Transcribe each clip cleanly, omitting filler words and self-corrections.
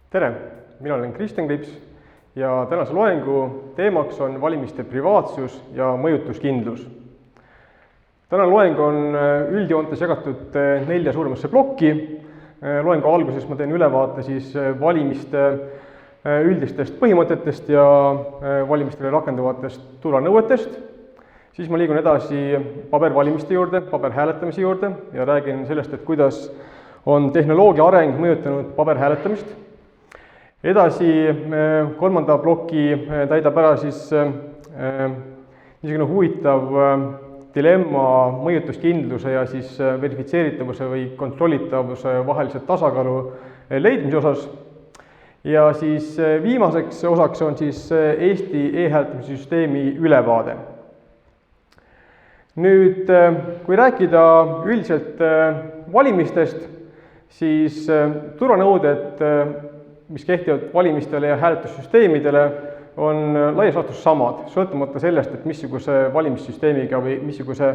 Tere, mina olen Kristjan Krips ja tänase loengu teemaks on valimiste privaatsus ja mõjutuskindlus. Tänane loeng on üldjoontes jagatud 4 suuremasse plokki. Loengu alguses ma teen ülevaate valimiste üldistest põhimõtetest ja valimistele rakenduvatest turvanõuetest. Siis ma liigun edasi pabervalimiste juurde, paberhääletamise juurde ja räägin sellest, et kuidas on tehnoloogia areng mõjutanud paberhääletamist. Edasi 3. ploki täidab ära niisugune huvitav dilemma mõjutuskindluse ja verifitseeritavuse või kontrollitavuse vahelise tasakaalu leidmise osas. Ja viimaseks osaks on Eesti e-hääletamise süsteemi ülevaade. Nüüd, kui rääkida üldiselt valimistest, siis turvanõuded, mis kehtivad valimistele ja hääletussüsteemidele, on laias laastus samad, sõltumata sellest, et missuguse valimissüsteemiga või missuguse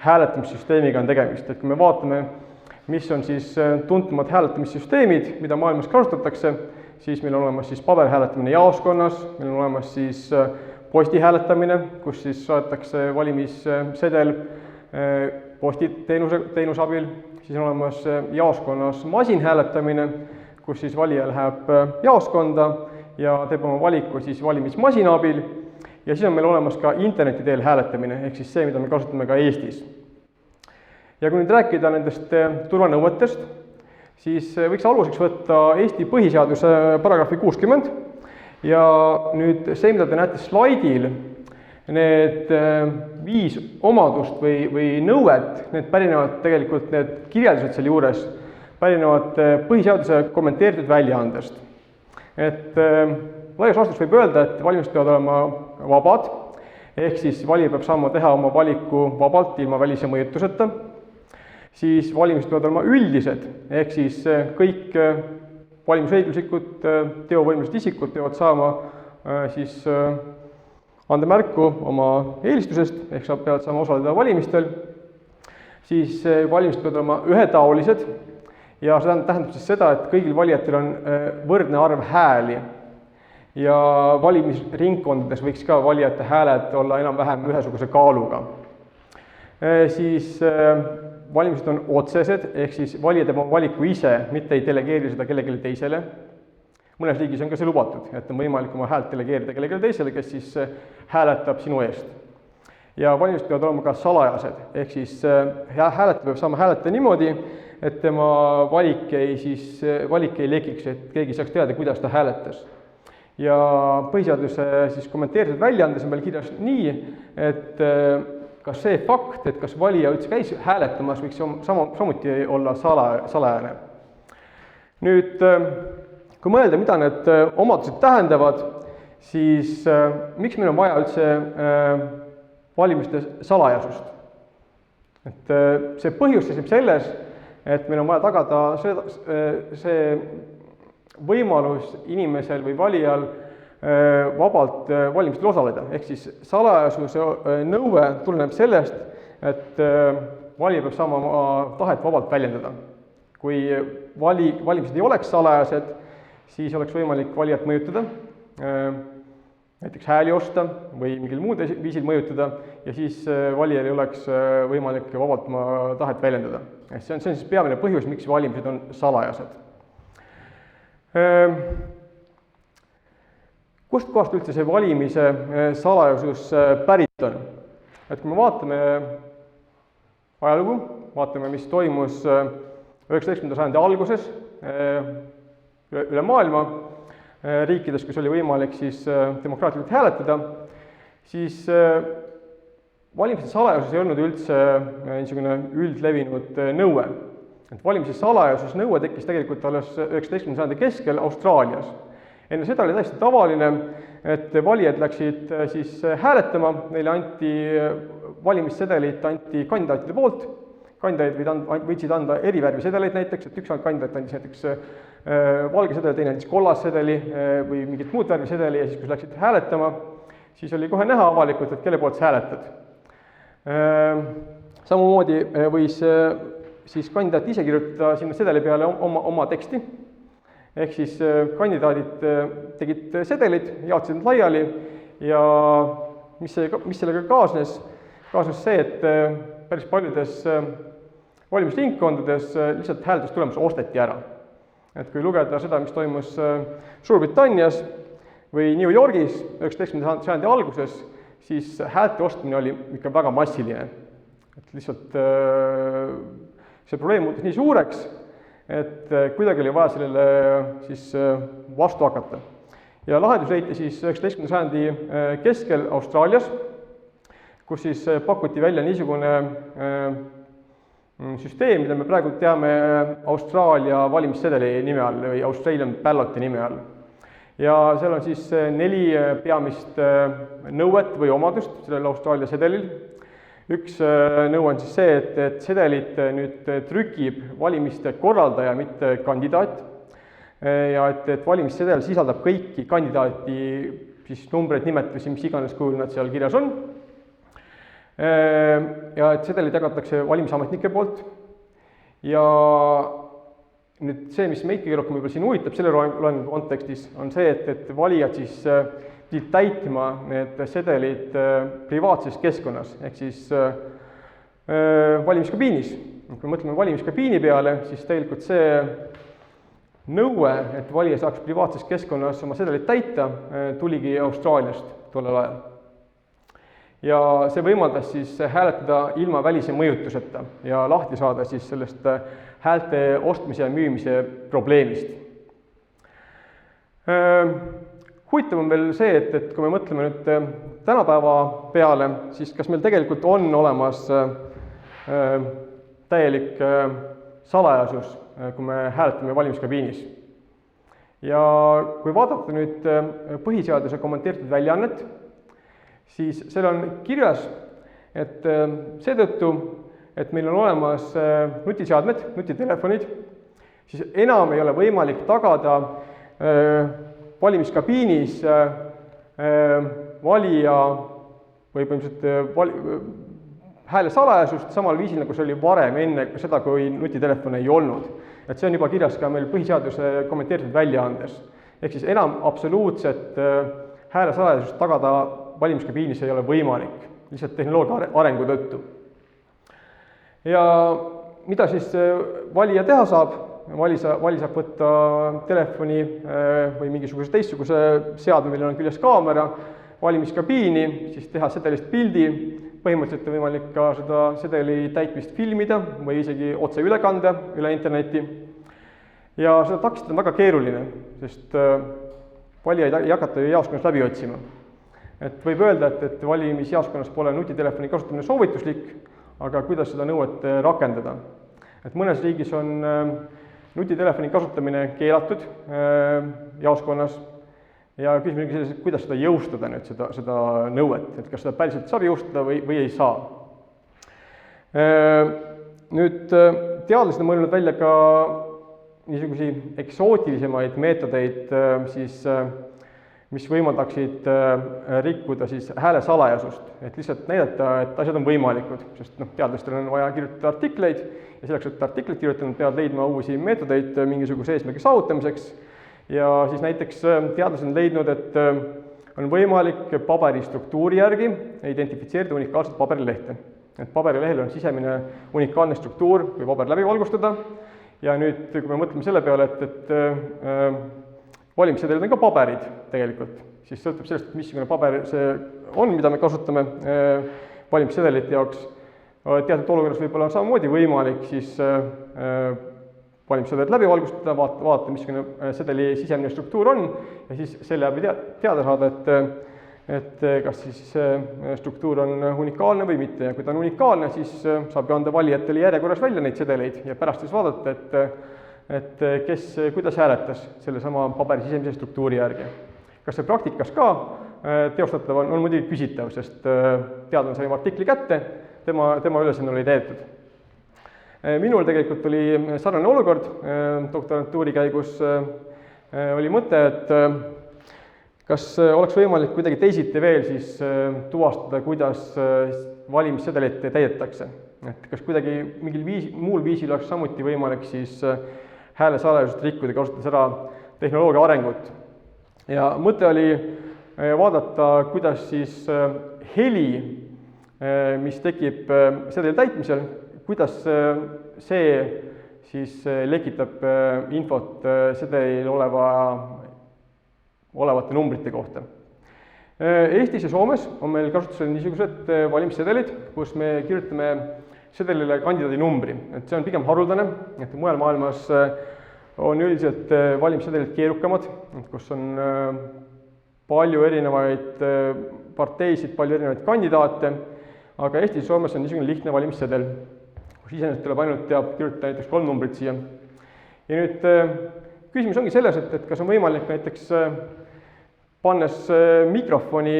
hääletamissüsteemiga on tegemist. Et kui me vaatame, mis on tuntumad hääletamissüsteemid, mida maailmas kasutatakse, siis meil on olemas paberhääletamine jaoskonnas, meil on olemas postihääletamine, kus saadetakse valimissedel postiteenuse abil, siis on olemas jaoskonnas masinhääletamine, kus valija läheb jaoskonda ja teeb oma valiku valimismasina abil. Ja siis on meil olemas ka interneti teel hääletamine, ehk see, mida me kasutame ka Eestis. Ja kui nüüd rääkida nendest turvanõuetest, siis võiks aluseks võtta Eesti põhiseaduse paragrahvi 60. Ja nüüd see, mida te näete slaidil, need 5 omadust või nõuet, need pärinevad tegelikult, need kirjeldused selle juures, pärinevad põhiseaduse kommenteeritud väljaandest. Et laias laastus võib öelda, et valimised peavad olema vabad, ehk valija peab saama teha oma valiku vabalt ilma välise mõjutuseta. Siis valimised peavad olema üldised, ehk kõik valimisõiguslikud teovõimelised isikud peavad saama anda märku oma eelistusest, ehk peavad saama osaleda valimistel. Siis valimised peavad olema ühetaolised ja see tähendab seda, et kõigil valijatel on võrdne arv hääli ja valimisringkondades võiks ka valijate hääled olla enam-vähem ühesuguse kaaluga. Siis valimised on otsesed, ehk valija teeb oma valiku ise, mitte ei delegeeri seda kellelegi teisele. Mõnes riigis on ka see lubatud, et on võimalik oma häält delegeerida kellelegi teisele, kes hääletab sinu eest. Ja valimised peavad olema ka salajased, ehk hääletaja peab saama hääletada niimoodi, et tema valik ei lekiks, et keegi saaks teada, kuidas ta hääletas. Ja põhiseaduse kommenteeritud väljaandes on meil kirjas nii, et kas see fakt, et kas valija üldse käis hääletamas, võiks samuti olla salajane. Nüüd, kui mõelda, mida need omadused tähendavad, siis miks meil on vaja üldse valimiste salajasust? Et see põhjus seisneb selles, et meil on vaja tagada see võimalus inimesel või valijal vabalt valimistel osaleda. Ehk salajasuse nõue tuleneb sellest, et valija peab saama oma tahet vabalt väljendada. Kui valimised ei oleks salajased, siis oleks võimalik valijat mõjutada, näiteks hääli osta või mingil muud viisil mõjutada ja siis valijal ei oleks võimalik vabalt oma tahet väljendada. See on peamine põhjus, miks valimised on salajased. Kust kohast üldse see valimise salajasus pärit on? Et kui me vaatame ajalugu, vaatame, mis toimus 19. sajandi alguses üle maailma, riikides, kus oli võimalik demokraatlikult hääletada, siis valimise salajasus ei olnud üldse niisugune üldlevinud nõue. Et valimise salajasus nõue tekkis tegelikult alles 19. sajandi keskel Austraalias. Enne seda oli täiesti tavaline, et valijad läksid hääletama, neile anti valimissedelit kandidaatide poolt. Kandidaadid võitsid anda eri värvisedeleid näiteks, et üks kandidaat andis näiteks valge sedeli, teine andis kollassedeli või mingit muud värvisedeli ja siis, kui läksid hääletama, siis oli kohe näha avalikult, et kelle poolt sa hääletad. Samamoodi võis kandidaat ise kirjutada sinna sedeli peale oma teksti ehk siis kandidaadid tegid sedelid, jaotasid need laiali ja mis sellega kaasnes see, et päris paljudes valimisringkondades lihtsalt hääletustulemus osteti ära. Et kui lugeda seda, mis toimus Suurbritannias või New Yorgis 19. sajandi alguses, siis häälte ostmine oli ikka väga massiline. Et lihtsalt see probleem muutus nii suureks, et kuidagi oli vaja sellele siis vastu hakata. Ja lahendus leiti siis 19. sajandi keskel Austraalias, kus siis pakuti välja niisugune süsteem, mida me praegu teame Austraalia valimissedeli nime all või Australian Balloti nime all. Ja seal on siis 4 peamist nõuet või omadust sellel Austraalia sedelil. Üks nõu on siis see, et sedelit nüüd trükib valimiste korraldaja, mitte kandidaat. Ja et valimissedel sisaldab kõiki kandidaati siis numbreid, nimetusi, mis iganes kujul nad seal kirjas on. Ja et sedelid jagatakse valimisametnike poolt. Ja nüüd see, mis meid kõige rohkem võib-olla siin huvitab selle loengu kontekstis, on see, et valijad siis pidid täitma need sedelid privaatses keskkonnas, ehk siis valimiskabiinis. Kui mõtleme valimiskabiini peale, siis tegelikult see nõue, et valija saaks privaatses keskkonnas oma sedelit täita, tuligi Austraaliast tollel ajal. Ja see võimaldas siis hääletada ilma välise mõjutuseta ja lahti saada siis sellest häälte ostmise ja müümise probleemist. Huvitav on veel see, et kui me mõtleme nüüd tänapäeva peale, siis kas meil tegelikult on olemas täielik salajasus, kui me hääletame valimiskabiinis. Ja kui vaadata nüüd põhiseaduse kommenteeritud väljaannet, siis seal on kirjas, et seetõttu, et meil on olemas nutiseadmed, nutitelefonid, siis enam ei ole võimalik tagada valimiskabiinis valija või põhimõtteliselt hääle salajasust samal viisil, nagu see oli varem, enne seda, kui nutitelefone ei olnud. Et see on juba kirjas ka meil põhiseaduse kommenteeritud väljaandes. Ehk siis enam absoluutset hääle salajasust tagada valimiskabiinis ei ole võimalik, lihtsalt tehnoloogia arengu tõttu. Ja mida siis valija teha saab? Vali saab võtta telefoni või mingisuguse teistsuguse seadme, millel on küljes kaamera, valimiskabiini, siis teha sedelist pildi, põhimõtteliselt on võimalik ka seda sedeli täitmist filmida või isegi otseülekande üle interneti. Ja seda takistada on väga keeruline, sest valija ei hakata ju jaoskonnas läbi otsima. Et võib öelda, et valimisjaoskonnas pole nutitelefoni kasutamine soovituslik, aga kuidas seda nõuet rakendada? Et mõnes riigis on nutitelefoni kasutamine keelatud jaoskonnas ja küsimus on selles, kuidas seda jõustada nüüd, seda nõuet, et kas seda päriselt saab jõustada või ei saa. Nüüd teadlased on mõelnud välja ka niisugusi eksootilisemaid meetodeid, mis võimaldaksid rikkuda siis hääle salajasust, et lihtsalt näidata, et asjad on võimalikud, sest teadlastel on vaja kirjutada artikleid ja selleks, et artikleid kirjutada, peavad leidma uusi meetodeid mingisuguse eesmärgi saavutamiseks ja siis näiteks teadlased on leidnud, et on võimalik paberi struktuuri järgi identifitseerida unikaalset paberilehte. Et paberilehel on sisemine unikaalne struktuur, kui paber läbi valgustada ja nüüd, kui me mõtleme selle peale, et valimissedelid on ka paberid tegelikult, siis sõltub sellest, missugune paber see on, mida me kasutame valimissedelite jaoks. Teatud olukorras võib-olla on samamoodi võimalik siis valimissedelit läbi valgustada, vaadata, missugune sedeli sisemine struktuur on ja siis selle läbi teada saada, et kas siis struktuur on unikaalne või mitte. Ja kui ta on unikaalne, siis saab ju anda valijatele järjekorras välja neid sedeleid ja pärast siis vaadata, et kuidas hääletas selle sama paberi sisemise struktuuri järgi. Kas see praktikas ka teostatav on muidugi küsitav, sest teadlane sai artikli kätte, tema ülesanne oli täidetud. Minul tegelikult oli sarnane olukord doktorantuuri käigus, oli mõte, et kas oleks võimalik kuidagi teisiti veel siis tuvastada, kuidas valimissedelit täidetakse. Et kas kuidagi mingil muul viisil oleks samuti võimalik siis hääle salajasust rikkuda, kasutades ära tehnoloogia arengut. Ja mõte oli vaadata, kuidas siis heli, mis tekib sedeli täitmisel, kuidas see siis lekitab infot sedelil olevate numbrite kohta. Eestis ja Soomes on meil kasutusel niisugused valimissedelid, kus me kirjutame sedelile kandidaadi numbri. Et see on pigem haruldane, et mujal maailmas on üldiselt valimissedelid keerukamad, kus on palju erinevaid parteisid, palju erinevaid kandidaate, aga Eestis ja Soomes on niisugune lihtne valimissedel, kus iseenesest tuleb ainult kirjutada näiteks 3 numbrit siia. Ja nüüd küsimus ongi selles, et kas on võimalik näiteks pannes mikrofoni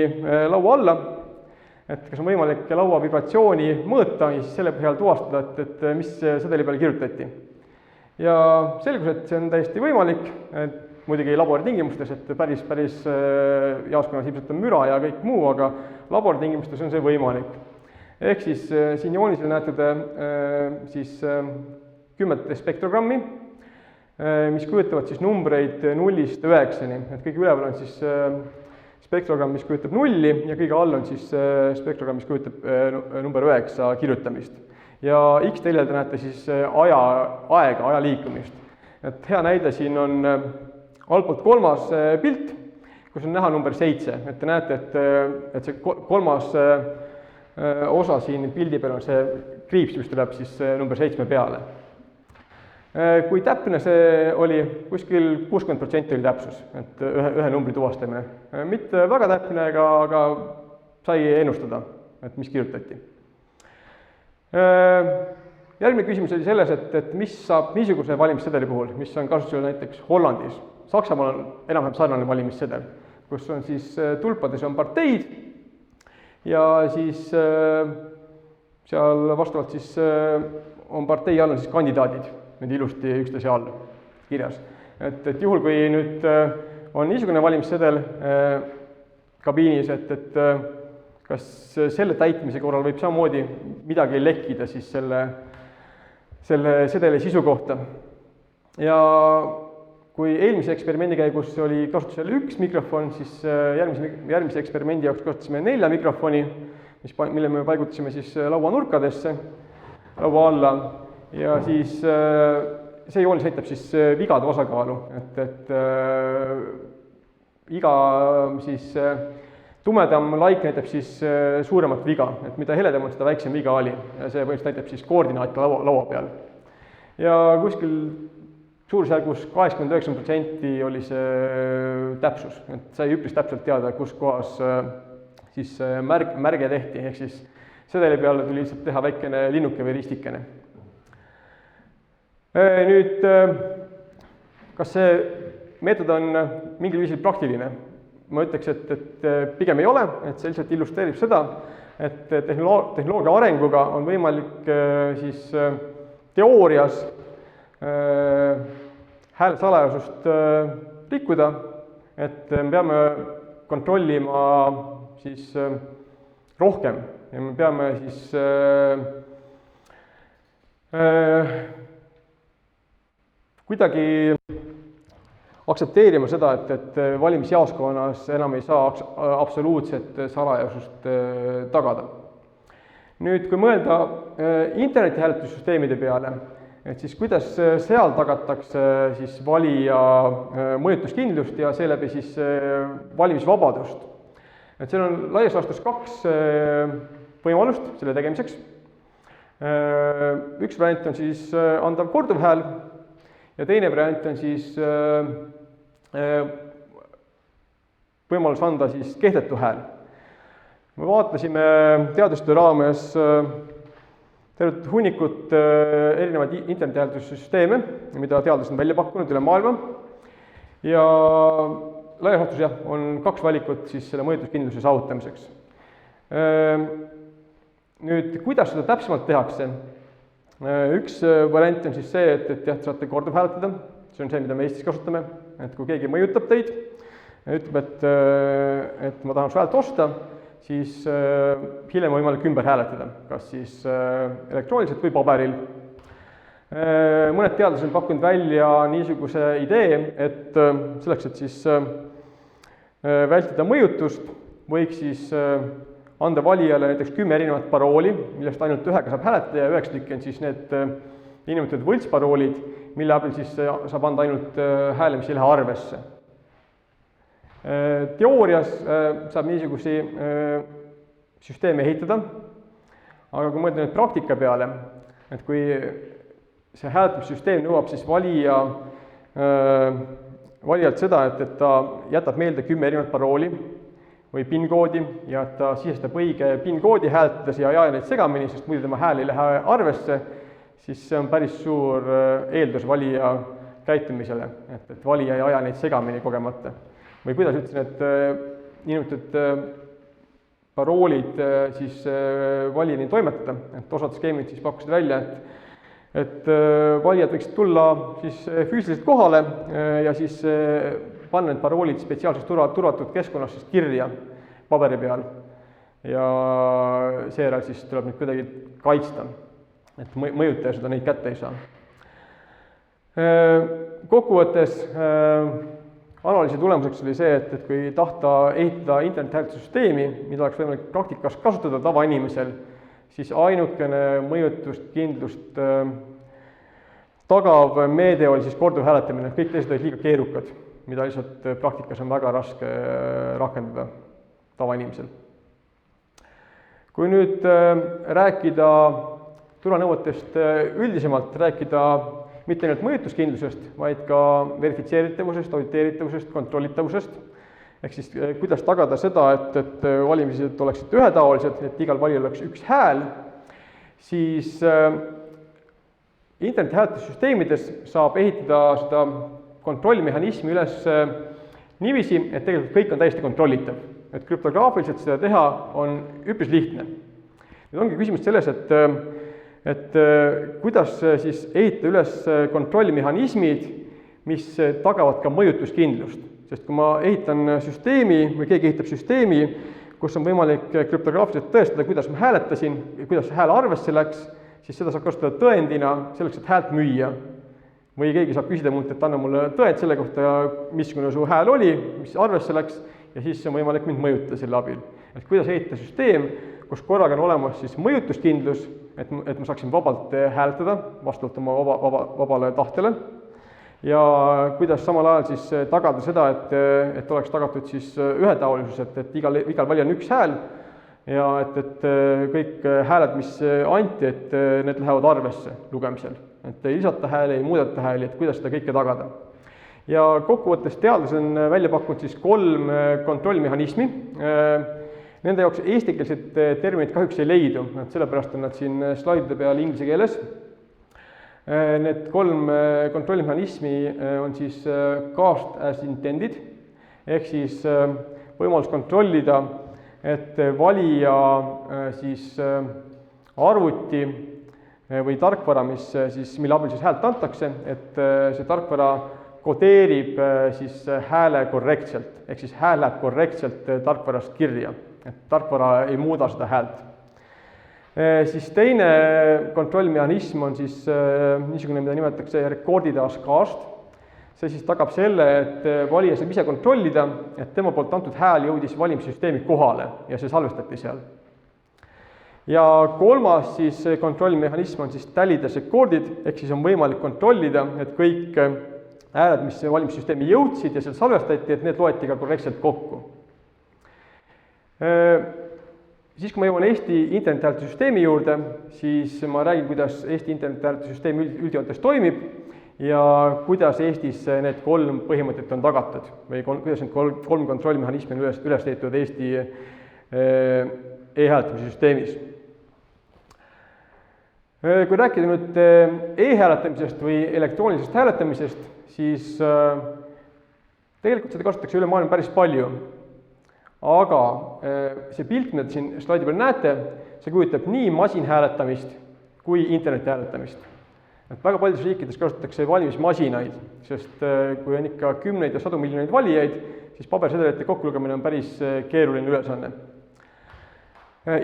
laua alla, et kas on võimalik laua vibratsiooni mõõta ja siis selle põhjal tuvastada, et mis sedeli peale kirjutati. Ja selgus, et see on täiesti võimalik, muidugi laboritingimustes, et päris jaoskonnas ilmselt on müra ja kõik muu, aga laboritingimustes on see võimalik. Ehk siis siin joonisel näete siis 10 spektrogrammi, mis kujutavad siis numbreid 0–9, et kõige üleval on siis spektrogramm, mis kujutab 0 ja kõige all on siis spektrogramm, mis kujutab number 9 kirjutamist. Ja X-teljel te näete siis aja liikumist. Et hea näide siin on altpoolt 3. pilt, kus on näha number 7. Et te näete, et see 3. osa siin pildi peal on see kriips, mis tuleb siis number 7 peale. Kui täpne see oli, kuskil 60% oli täpsus, et ühe numbri tuvastamine. Mitte väga täpne, aga sai ennustada, et mis kirjutati. Järgmine küsimus oli selles, et mis saab niisuguse valimissedeli puhul, mis on kasutusel näiteks Hollandis. Saksamaal on enam-vähem sarnane valimissedel, kus on siis tulpades on parteid ja siis seal vastavalt siis on partei all on siis kandidaadid, nüüd ilusti üksteise all kirjas. Et juhul, kui nüüd on niisugune valimissedel kabiinis, et kas selle täitmise korral võib samamoodi midagi lekkida siis selle sedeli sisu kohta. Ja kui eelmise eksperimendi käigus oli kasutusel 1 mikrofon, siis järgmise eksperimendi jaoks kasutasime 4 mikrofoni, mille me paigutasime siis laua nurkadesse, laua alla. Ja siis see joonis näitab siis vigade osakaalu, et iga siis tumedam laik näitab siis suuremat viga, et mida heledam on, seda väiksem viga oli. Ja see põhimõtteliselt näitab siis koordinaate laua peal. Ja kuskil suurusjärgus 89% oli see täpsus, et sai üpris täpselt teada, kus kohas siis märge tehti, ehk siis sedeli peale tuli lihtsalt teha väikene linnuke või ristikene. Nüüd, kas see meetod on mingil viisil praktiline? Ma ütleks, et pigem ei ole, et see lihtsalt illustreerib seda, et tehnoloogia arenguga on võimalik siis teoorias hääle salajasust rikkuda, et me peame kontrollima siis rohkem ja me peame siis kuidagi aktsepteerima seda, et valimisjaoskonnas enam ei saa absoluutset salajasust tagada. Nüüd, kui mõelda internetihääletussüsteemide peale, et siis kuidas seal tagatakse siis valija mõjutuskindlust ja seeläbi siis valimisvabadust. Et seal on laias laastus 2 võimalust selle tegemiseks. Üks variant on siis andav korduvhääl ja teine variant on siis võimalus anda siis kehtetu hääl. Me vaatasime teadustöö raames tervet hunnikut erinevaid internetihääletussüsteeme, mida teadlased on välja pakkunud üle maailma. Ja laias laastus on 2 valikut siis selle mõjutuskindluse saavutamiseks. Nüüd, kuidas seda täpsemalt tehakse? Üks variant on siis see, et saate korduvhääletada, see on see, mida me Eestis kasutame, et kui keegi mõjutab teid, ütleb, et ma tahan su häält osta, siis hiljem on võimalik ümber hääletada, kas siis elektrooniliselt või paberil. mõned teadlased on pakkunud välja niisuguse idee, et selleks, et siis vältida mõjutust, võiks siis anda valijale näiteks 10 erinevat parooli, millest ainult ühega saab hääletada ja 9 tükki on siis need nimetatud võltsparoolid, mille abil siis saab anda ainult hääle, mis ei lähe arvesse. Teoorias saab niisugusi süsteeme ehitada, aga kui mõelda nüüd praktika peale, et kui see hääletamissüsteem nõuab siis valijalt seda, et ta jätab meelde 10 erinevat parooli või PIN-koodi ja et ta sisestab õige PIN-koodi hääletades ja ei aja neid segamini, sest muidu tema hääl ei lähe arvesse, siis see on päris suur eeldus valija käitumisele, et valija ei aja neid segamini kogemata. Või kuidas üldse need nimetatud paroolid siis valijani toimetada, et osad skeemid siis pakkusid välja, et valijad võiksid tulla siis füüsiliselt kohale ja siis panna need paroolid spetsiaalselt turvatud keskkonnas siis kirja paberi peal ja seejärel siis tuleb neid kuidagi kaitsta, et mõjutaja seda neid kätte ei saa. Kokkuvõttes analüüsi tulemuseks oli see, et kui tahta ehitada internethääletussüsteemi, mida oleks võimalik praktikas kasutada tavainimesel, siis ainukene mõjutust, kindlust tagav meede oli siis korduvhääletamine, kõik teised olid liiga keerukad, mida lihtsalt praktikas on väga raske rakendada tavainimesel. Kui nüüd rääkida turvanõuetest üldisemalt, rääkida mitte ainult mõjutuskindlusest, vaid ka verifitseeritavusest, auditeeritavusest, kontrollitavusest, ehk siis kuidas tagada seda, et valimised oleksid ühetaolised, et igal valijal oleks üks hääl, siis internethääletussüsteemides saab ehitada seda kontrollmehhanismi üles niiviisi, et tegelikult kõik on täiesti kontrollitav. Et krüptograafiliselt seda teha on üpris lihtne. Nüüd ongi küsimus selles, et kuidas siis ehitada üles kontrollmehhanismid, mis tagavad ka mõjutuskindlust. Sest kui ma ehitan süsteemi või keegi ehitab süsteemi, kus on võimalik krüptograafiliselt tõestada, kuidas ma hääletasin ja kuidas hääl arvesse läks, siis seda saab kasutada tõendina selleks, et häält müüa. Või keegi saab küsida mult, et anna mulle tõed selle kohta, missugune su hääl oli, mis arvesse läks, ja siis on võimalik mind mõjutada selle abil. Et kuidas ehitada süsteem, kus korraga on olemas siis mõjutuskindlus, et ma saaksin vabalt hääletada, vastavalt oma vabale tahtele, ja kuidas samal ajal siis tagada seda, et oleks tagatud siis ühetaolisus, et igal valijal on üks hääl, ja et kõik hääled, mis anti, et need lähevad arvesse lugemisel. Et ei lisata hääli, ei muudeta hääli, et kuidas seda kõike tagada. Ja kokkuvõttes teadlased on välja pakkunud siis 3 kontrollmehhanismi. Nende jaoks eestikeelset terminit kahjuks ei leidu, sellepärast on nad siin slaidide peal inglise keeles. Need 3 kontrollmehhanismi on siis cast as intended, ehk siis võimalus kontrollida, et valija siis arvuti või tarkvara, mille abil siis häält antakse, et see tarkvara kodeerib siis hääle korrektselt, ehk siis hääl läheb korrektselt tarkvarast kirja, et tarkvara ei muuda seda häält. Siis teine kontrollmehhanism on siis niisugune, mida nimetatakse recorded as cast. See siis tagab selle, et valija saab ise kontrollida, et tema poolt antud hääl jõudis valimissüsteemi kohale ja see salvestati seal. Ja kolmas siis kontrollmehhanism on siis tallied as recorded, ehk siis on võimalik kontrollida, et kõik hääled, mis valimissüsteemi jõudsid ja seal salvestati, et need loeti ka korrektselt kokku. Siis, kui ma jõuan Eesti internethääletussüsteemi juurde, siis ma räägin, kuidas Eesti internethääletussüsteem üldjoontes toimib ja kuidas Eestis need 3 põhimõtet on tagatud või kuidas need 3 kontrollmehhanismi on üles tehtud Eesti e-hääletamise süsteemis. Kui rääkida nüüd e-hääletamisest või elektroonilisest hääletamisest, siis tegelikult seda kasutatakse üle maailma päris palju. Aga see pilt, mida te siin slaidi peal näete, see kujutab nii masinhääletamist kui internethääletamist. Et väga paljudes riikides kasutatakse valimismasinaid, sest kui on ikka 10 ja 100 miljoneid valijaid, siis pabersedelite kokkulugemine on päris keeruline ülesanne.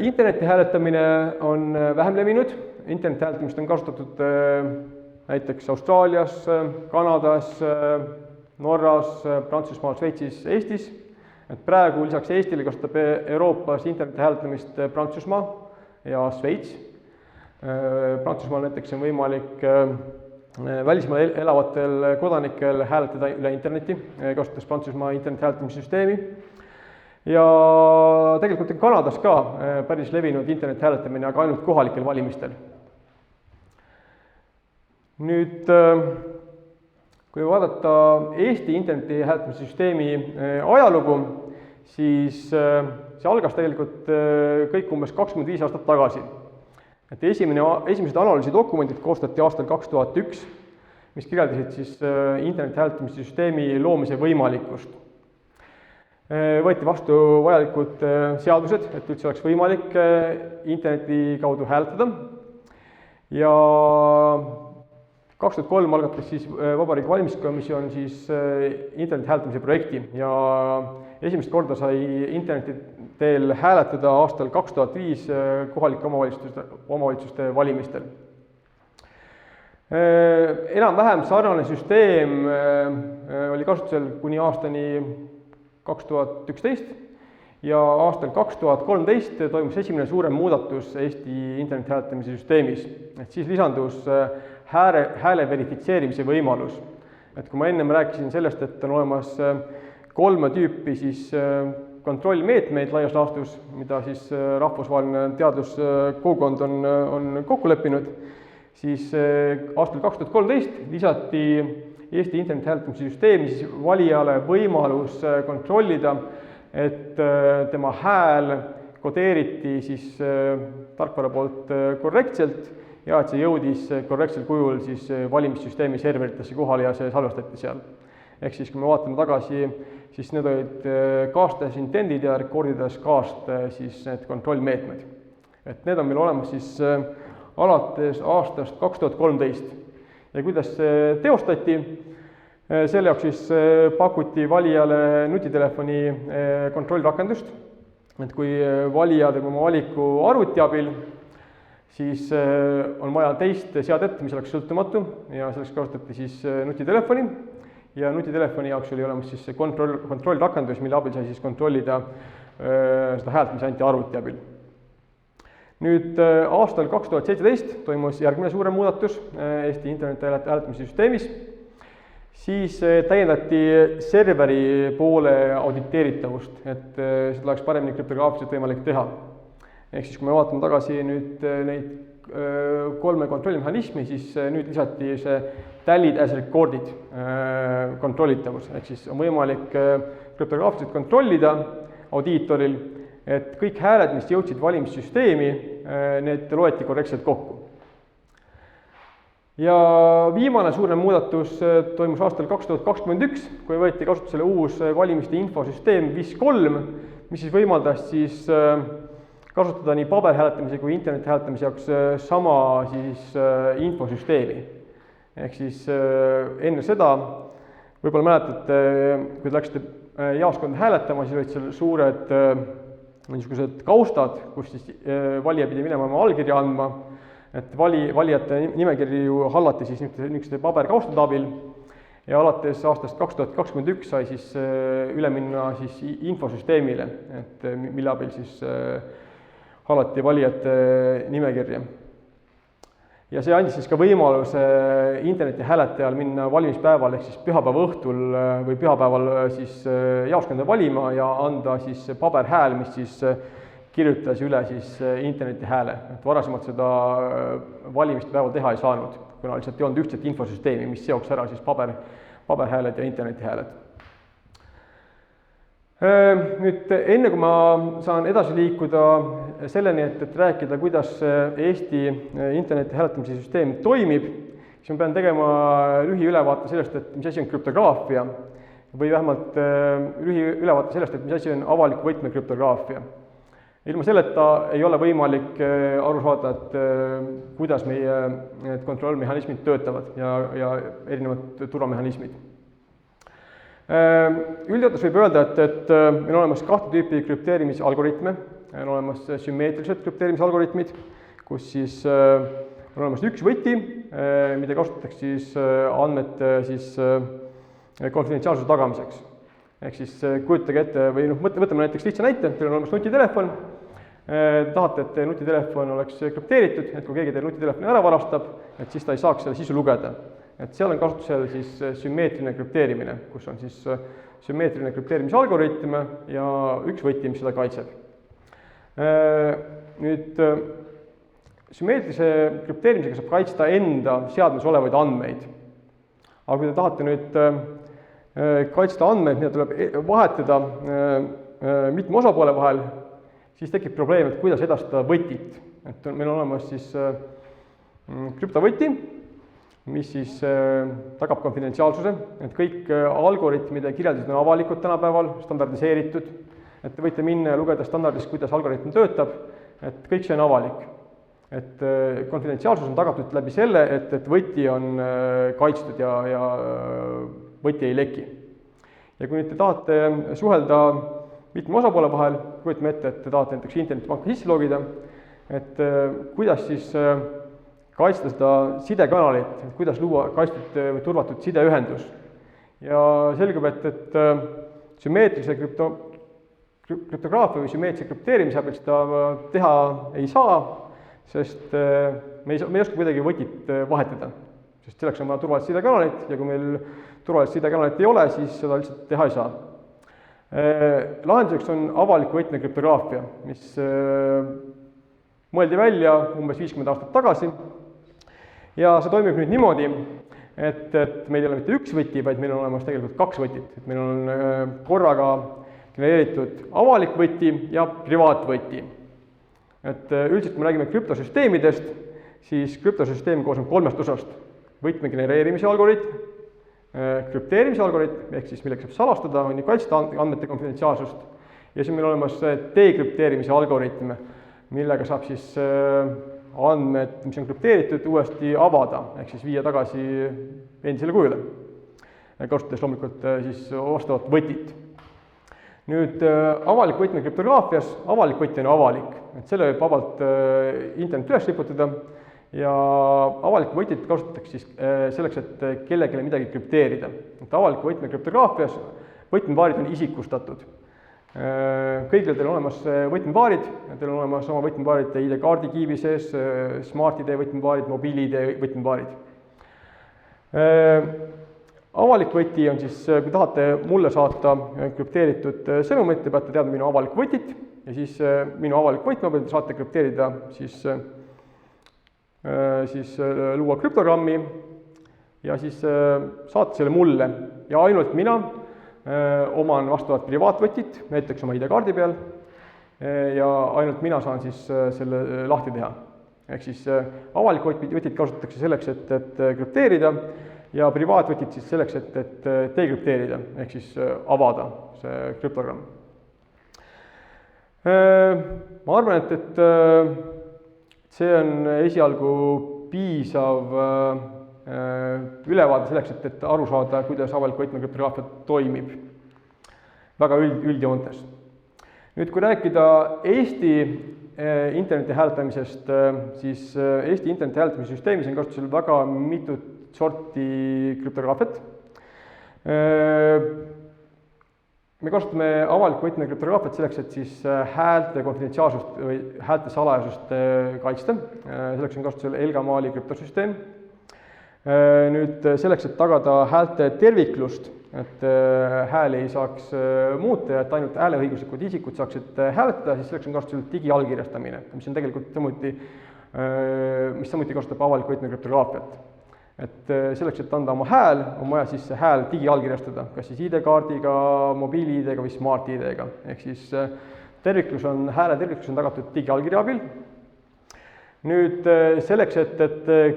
Interneti hääletamine on vähem levinud, internethääletamist on kasutatud näiteks Austraalias, Kanadas, Norras, Prantsusmaal, Šveitsis, Eestis. Et praegu lisaks Eestile kasutab Euroopas interneti hääletamist Prantsusmaa ja Šveits. Prantsusmaal näiteks on võimalik välismaal elavatel kodanikel hääletada üle interneti, kasutades Prantsusmaa interneti hääletamissüsteemi. Ja tegelikult on Kanadas ka päris levinud interneti hääletamine, aga ainult kohalikel valimistel. Nüüd, kui vaadata Eesti interneti hääletamissüsteemi ajalugu, siis see algas tegelikult kõik umbes 25 aastat tagasi. Et esimesed analüüsidokumendid koostati aastal 2001, mis kirjeldasid siis interneti hääletamissüsteemi loomise võimalikkust. Võeti vastu vajalikud seadused, et üldse oleks võimalik interneti kaudu hääletada. Ja 2003 algatas siis Vabariigi Valimiskomisjon siis interneti hääletamise projekti ja esimest korda sai interneti teel hääletada aastal 2005 kohalike omavalitsuste valimistel. Enam-vähem sarnane süsteem oli kasutusel kuni aastani 2011 ja aastal 2013 toimus esimene suurem muudatus Eesti interneti hääletamise süsteemis. Et siis lisandus hääle verifitseerimise võimalus. Et kui ma ennem rääkisin sellest, et on olemas 3 tüüpi siis kontrollmeetmeid laias laastus, mida siis rahvusvaheline teaduskogukond on kokku leppinud, siis aastal 2013 lisati Eesti interneti hääletamise süsteemi siis valijale võimalus kontrollida, et tema hääl kodeeriti siis tarkvara poolt korrektselt ja et see jõudis korrektsel kujul siis valimissüsteemi serveritesse kohale ja see salvestati seal. Ehk siis, kui me vaatame tagasi, siis need olid cashless intendid ja recordides cast siis need kontrollmeetmed. Et need on meil olemas siis alates aastast 2013. Ja kuidas see teostati? Selle jaoks siis pakuti valijale nutitelefoni kontrollrakendust. Et kui valija teeb oma valiku arvuti abil, siis on vaja teist seadet, mis oleks sõltumatu ja selleks kasutati siis nutitelefoni. Ja nutitelefoni jaoks oli olemas siis kontrollrakendus, mille abil sai siis kontrollida seda häält, mis anti arvuti abil. Nüüd aastal 2017 toimus järgmine suurem muudatus Eesti interneti hääletamise süsteemis. Siis täiendati serveri poole auditeeritavust, et seda oleks paremini krüptograafiliselt võimalik teha. Ehk siis, kui me vaatame tagasi nüüd neid 3 kontrollimehhanismi, siis nüüd lisati see tallied as recorded kontrollitavus. Ehk siis on võimalik krüptograafiliselt kontrollida audiitoril, et kõik hääled, mis jõudsid valimissüsteemi, need loeti korrektselt kokku. Ja viimane suurem muudatus toimus aastal 2021, kui võeti kasutusele uus valimiste infosüsteem VIS3, mis siis võimaldas siis kasutada nii paberhääletamise kui interneti hääletamise jaoks sama siis infosüsteemi. Ehk siis enne seda, võib-olla mäletate, kui te läksite jaoskonda hääletama, siis olid seal suured niisugused kaustad, kus siis valija pidi minema oma allkirja andma, et valijate nimekirju hallati siis niisuguste paberkaustade abil ja alates aastast 2021 sai siis üle minna siis infosüsteemile, et mille abil siis hallati valijate nimekirja. Ja see andis siis ka võimaluse interneti hääletajal minna valimispäeval ehk siis pühapäeva õhtul või pühapäeval siis jaoskonda valima ja anda siis paberhääl, mis siis kirjutas üle siis interneti hääle. Et varasemalt seda valimispäeval teha ei saanud, kuna lihtsalt ei olnud ühtset infosüsteemi, mis seoks ära siis paberhääled ja interneti hääled. Nüüd enne kui ma saan edasi liikuda selleni, et rääkida, kuidas Eesti interneti hääletamise süsteem toimib, siis ma pean tegema lühiülevaate sellest, et mis asi on krüptograafia või vähemalt lühiülevaate sellest, et mis asi on avaliku võtme krüptograafia. Ilma selleta ei ole võimalik aru saada, et kuidas meie kontrollmehhanismid töötavad ja erinevad turvamehhanismid. Üldjoontes võib öelda, et meil on olemas 2 tüüpi krüpteerimisalgoritme. On olemas sümmeetrilised krüpteerimisalgoritmid, kus siis on olemas üks võti, mida kasutatakse siis andmete siis konfidentsiaalsuse tagamiseks. Ehk siis kujutage ette või võtame näiteks lihtsa näite, teil on olemas nutitelefon, tahate, et nutitelefon oleks krüpteeritud, et kui keegi teil nutitelefoni ära varastab, et siis ta ei saaks selle sisu lugeda. Et seal on kasutusel siis sümmeetriline krüpteerimine, kus on siis sümmeetriline krüpteerimise algoritm ja üks võti, mis seda kaitseb. Nüüd sümmeetrilise krüpteerimisega saab kaitsta enda seadmes olevaid andmeid. Aga kui te tahate nüüd kaitsta andmeid, mida tuleb vahetada mitme osapoole vahel, siis tekib probleem, et kuidas edastada võtit. Et meil on olemas siis krüptovõti, mis siis tagab konfidentsiaalsuse, et kõik algoritmide kirjeldused on avalikud tänapäeval, standardiseeritud, et te võite minna ja lugeda standardist, kuidas algoritm töötab, et kõik see on avalik. Et konfidentsiaalsus on tagatud läbi selle, et võti on kaitstud ja võti ei leki. Ja kui nüüd te tahate suhelda mitme osapoole vahel, kujutame ette, et te tahate näiteks internetipanka sisse logida, et kuidas siis kaitsta seda sidekanalit, et kuidas luua kaitstud või turvatud sideühendus. Ja selgub, et sümmeetrilise krüptograafia või sümmeetrilise krüpteerimise abil seda teha ei saa, sest me ei oska kuidagi võtit vahetada. Sest selleks on vaja turvalist sidekanalit ja kui meil turvalist sidekanalit ei ole, siis seda lihtsalt teha ei saa. Lahenduseks on avaliku võtme krüptograafia, mis mõeldi välja umbes 50 aastat tagasi. Ja see toimib nüüd niimoodi, et meil ei ole mitte üks võti, vaid meil on olemas tegelikult kaks võtit. Et meil on korraga genereeritud avalik võti ja privaatvõti. Et üldiselt, kui me räägime krüptosüsteemidest, siis krüptosüsteem koosneb kolmest osast. Võtme genereerimise algoritm, krüpteerimise algoritm, ehk siis millega saab salastada, on ju kaitsta andmete konfidentsiaalsust. Ja siis meil on olemas dekrüpteerimise algoritm, millega saab siis andmed, mis on krüpteeritud, uuesti avada, ehk siis viia tagasi endisele kujule, kasutades loomulikult siis vastavat võtit. Nüüd avalik võtme krüptograafias, avalik võti on avalik, et selle võib vabalt internet üles riputada ja avalikku võtit kasutatakse siis selleks, et kellelegi midagi krüpteerida. Et avaliku võtme krüptograafias võtmepaarid on isikustatud. Kõigil teil on olemas võtmepaarid, teil on olemas oma võtmepaarid ID-kaardi kiibi sees, Smart-ID võtmepaarid, mobiil-ID võtmepaarid. Avalik võti on siis, kui tahate mulle saata krüpteeritud sõnumit, te peate teadma minu avalikku võtit ja siis minu avalik võtme peal te saate krüpteerida, siis luua krüptogrammi ja siis saata selle mulle ja ainult mina oman vastavat privaatvõtit, näiteks oma ID-kaardi peal ja ainult mina saan siis selle lahti teha. Ehk siis avalik võtit kasutatakse selleks, et krüpteerida ja privaatvõtit siis selleks, et dekrüpteerida, ehk siis avada see krüptogramm. Ma arvan, et see on esialgu piisav ülevaade selleks, et aru saada, kuidas avaliku võtme krüptograafia toimib väga üldjoontes. Nüüd, kui rääkida Eesti interneti hääletamisest, siis Eesti interneti hääletamise süsteemis on kasutusel väga mitut sorti krüptograafiat. Me kasutame avaliku võtme krüptograafiat selleks, et siis häälte konfidentsiaalsust või häälte salajasust kaitsta. Selleks on kasutusel Elgamal krüptosüsteem. Nüüd selleks, et tagada häälte terviklust, et hääli ei saaks muuta ja et ainult hääleõiguslikud isikud saaksid hääletada, siis selleks on kasutusel digiallkirjastamine, mis on tegelikult samuti kasutab avaliku võtme krüptograafiat. Et selleks, et anda oma hääl, on vaja siis see hääl digiallkirjastada, kas siis ID-kaardiga, mobiil-ID-ga või Smart-ID-ga. Ehk siis hääle terviklus on tagatud digiallkirja abil. Nüüd selleks, et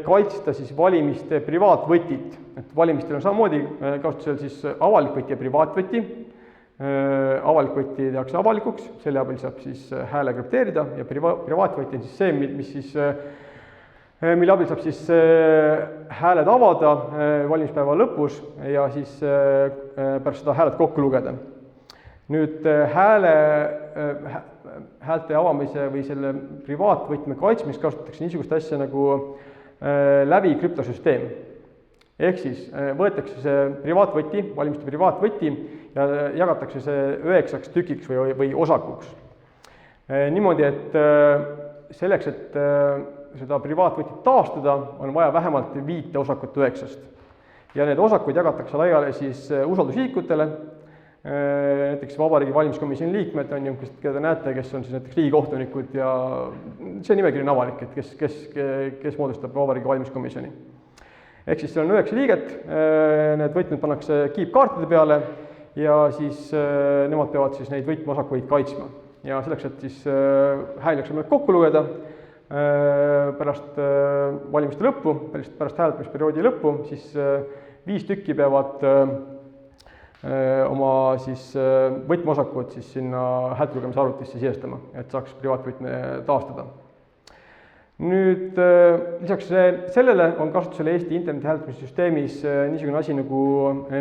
kaitsta siis valimiste privaatvõtit, et valimistel on samamoodi kasutusel siis avalik võti ja privaatvõti. Avalik võti tehakse avalikuks, selle abil saab siis hääle krüpteerida ja privaatvõti on siis see, mille abil saab siis hääled avada valimispäeva lõpus ja siis pärast seda hääled kokku lugeda. Nüüd häälte avamise või selle privaatvõtme kaitsmist kasutatakse niisugust asja nagu läbi krüptosüsteem. Ehk siis võetakse see privaatvõti, valimiste privaatvõti ja jagatakse see 9 tükiks või osakuks. Niimoodi, et selleks, et seda privaatvõtit taastada, on vaja vähemalt 5 osakut 9. Ja need osakud jagatakse laiali siis usaldusisikutele, näiteks Vabariigi Valimiskomisjoni liikmed on ju, keda näete, kes on siis näiteks riigikohtunikud ja see nimekiri on avalik, et kes moodustab Vabariigi Valimiskomisjoni. Ehk siis seal on 9 liiget, need võtmed pannakse kiipkaartide peale ja siis nemad peavad siis neid võtmeosakuid kaitsma. Ja selleks, et siis hääli oleks kokku lugeda pärast valimiste lõppu, pärast hääletamisperioodi lõppu, siis 5 tükki peavad oma siis võtmeosakud siis sinna häältelugemise arvutisse sisestama, et saaks privaatvõtme taastada. Nüüd lisaks sellele on kasutusel Eesti interneti hääletamissüsteemis niisugune asi nagu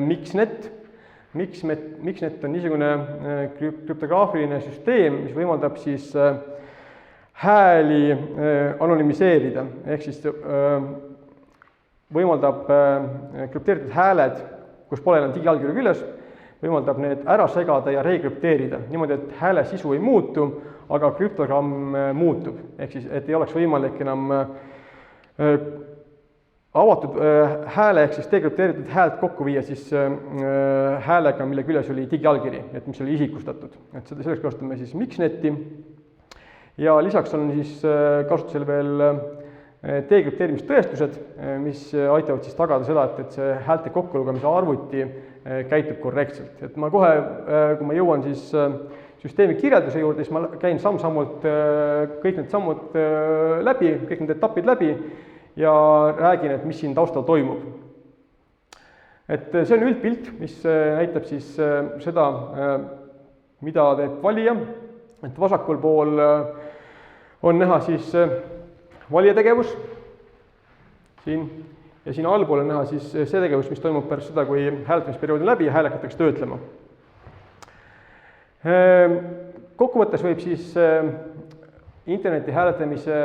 Mixnet. Mixnet on niisugune krüptograafiline süsteem, mis võimaldab siis hääli anonüümiseerida, ehk siis võimaldab krüpteeritud hääled, kus pole enam digiallkirja küljes, võimaldab need ära segada ja rekrüpteerida, niimoodi, et hääle sisu ei muutu, aga krüptogramm muutub, ehk siis, et ei oleks võimalik enam avatud hääle ehk siis dekrüpteeritud häält kokku viia siis häälega, mille küljes oli digiallkiri, et mis oli isikustatud. Et selleks kasutame siis Mixneti ja lisaks on siis kasutusel veel dekrüpteerimistõestused, mis aitavad siis tagada seda, et see häälte kokkulugemise arvuti käitub korrektselt. Et ma kohe, kui ma jõuan siis süsteemi kirjelduse juurde, siis ma käin samm-sammult kõik need sammud läbi, kõik need etapid läbi ja räägin, et mis siin taustal toimub. Et see on üldpilt, mis näitab siis seda, mida teeb valija. Et vasakul pool on näha siis valija tegevus siin ja siin allpool on näha siis see tegevus, mis toimub pärast seda, kui hääletamisperiood on läbi ja hääl hakatakse töötlema. Kokkuvõttes võib siis interneti hääletamise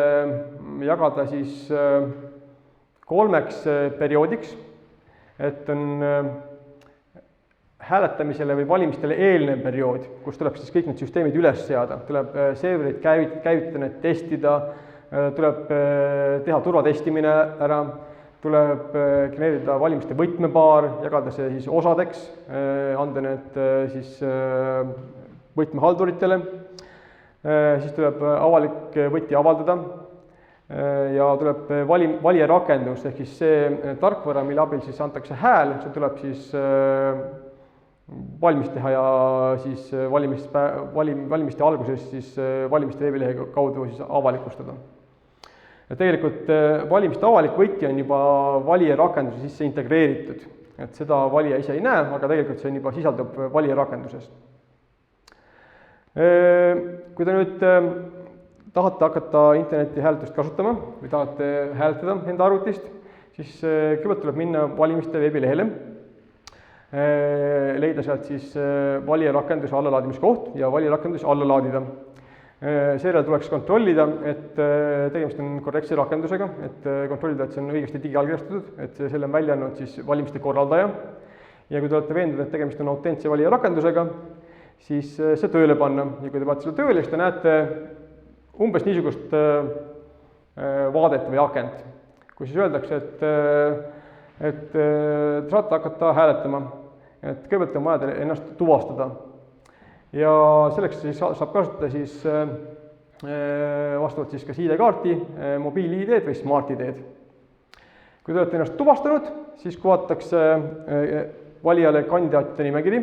jagada siis 3 perioodiks, et on hääletamisele või valimistele eelnev periood, kus tuleb siis kõik need süsteemid üles seada, tuleb serverid käivitada, need testida, tuleb teha turvatestimine ära, tuleb genereerida valimiste võtmepaar, jagada see siis osadeks, anda need siis võtmehalduritele, siis tuleb avalik võti avaldada ja tuleb valijarakendus, ehk siis see tarkvara, mille abil siis antakse hääl, see tuleb siis valmis teha ja siis valimiste alguses siis valimiste veebilehe kaudu siis avalikustada. Ja tegelikult valimiste avalik võti on juba valijarakenduse sisse integreeritud, et seda valija ise ei näe, aga tegelikult see on juba sisaldub valijarakenduses. Kui te nüüd tahate hakata interneti hääletust kasutama või tahate hääletada enda arvutist, siis kõigepealt tuleb minna valimiste veebilehele, leida sealt siis valijarakenduse allalaadimiskoht ja valijarakendus alla laadida. Seejärel tuleks kontrollida, et tegemist on korrektse rakendusega, et kontrollida, et see on õigesti digiallkirjastatud, et selle on välja andnud siis valimiste korraldaja. Ja kui te olete veendunud, et tegemist on autentse valijarakendusega, siis see tööle panna. Ja kui te panete selle tööle, siis te näete umbes niisugust vaadet või akent, kui siis öeldakse, et te saate hakata hääletama, et kõigepealt on vaja teile ennast tuvastada. Ja selleks siis saab kasutada siis vastavalt siis kas ID-kaarti, mobiil-ID-d või smart-ID-d. Kui te olete ennast tuvastanud, siis kuvatakse valijale kandidaatide nimekiri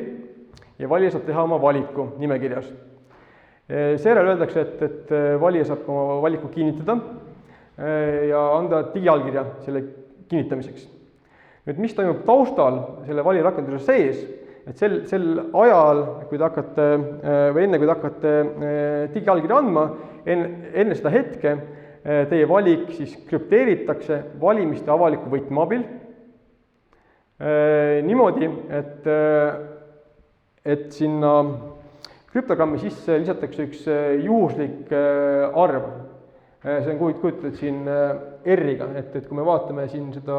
ja valija saab teha oma valiku nimekirjas. Seejärel öeldakse, et valija saab oma valiku kinnitada ja anda digiallkirja selle kinnitamiseks. Nüüd, mis toimub taustal selle valijarakenduse sees, et sel ajal, kui te hakkate, või enne kui te hakkate digiallkirja andma, enne seda hetke teie valik siis krüpteeritakse valimiste avaliku võtme abil niimoodi, et sinna krüptogrammi sisse lisatakse üks juhuslik arv. see on kujutatud siin R-iga, et kui me vaatame siin seda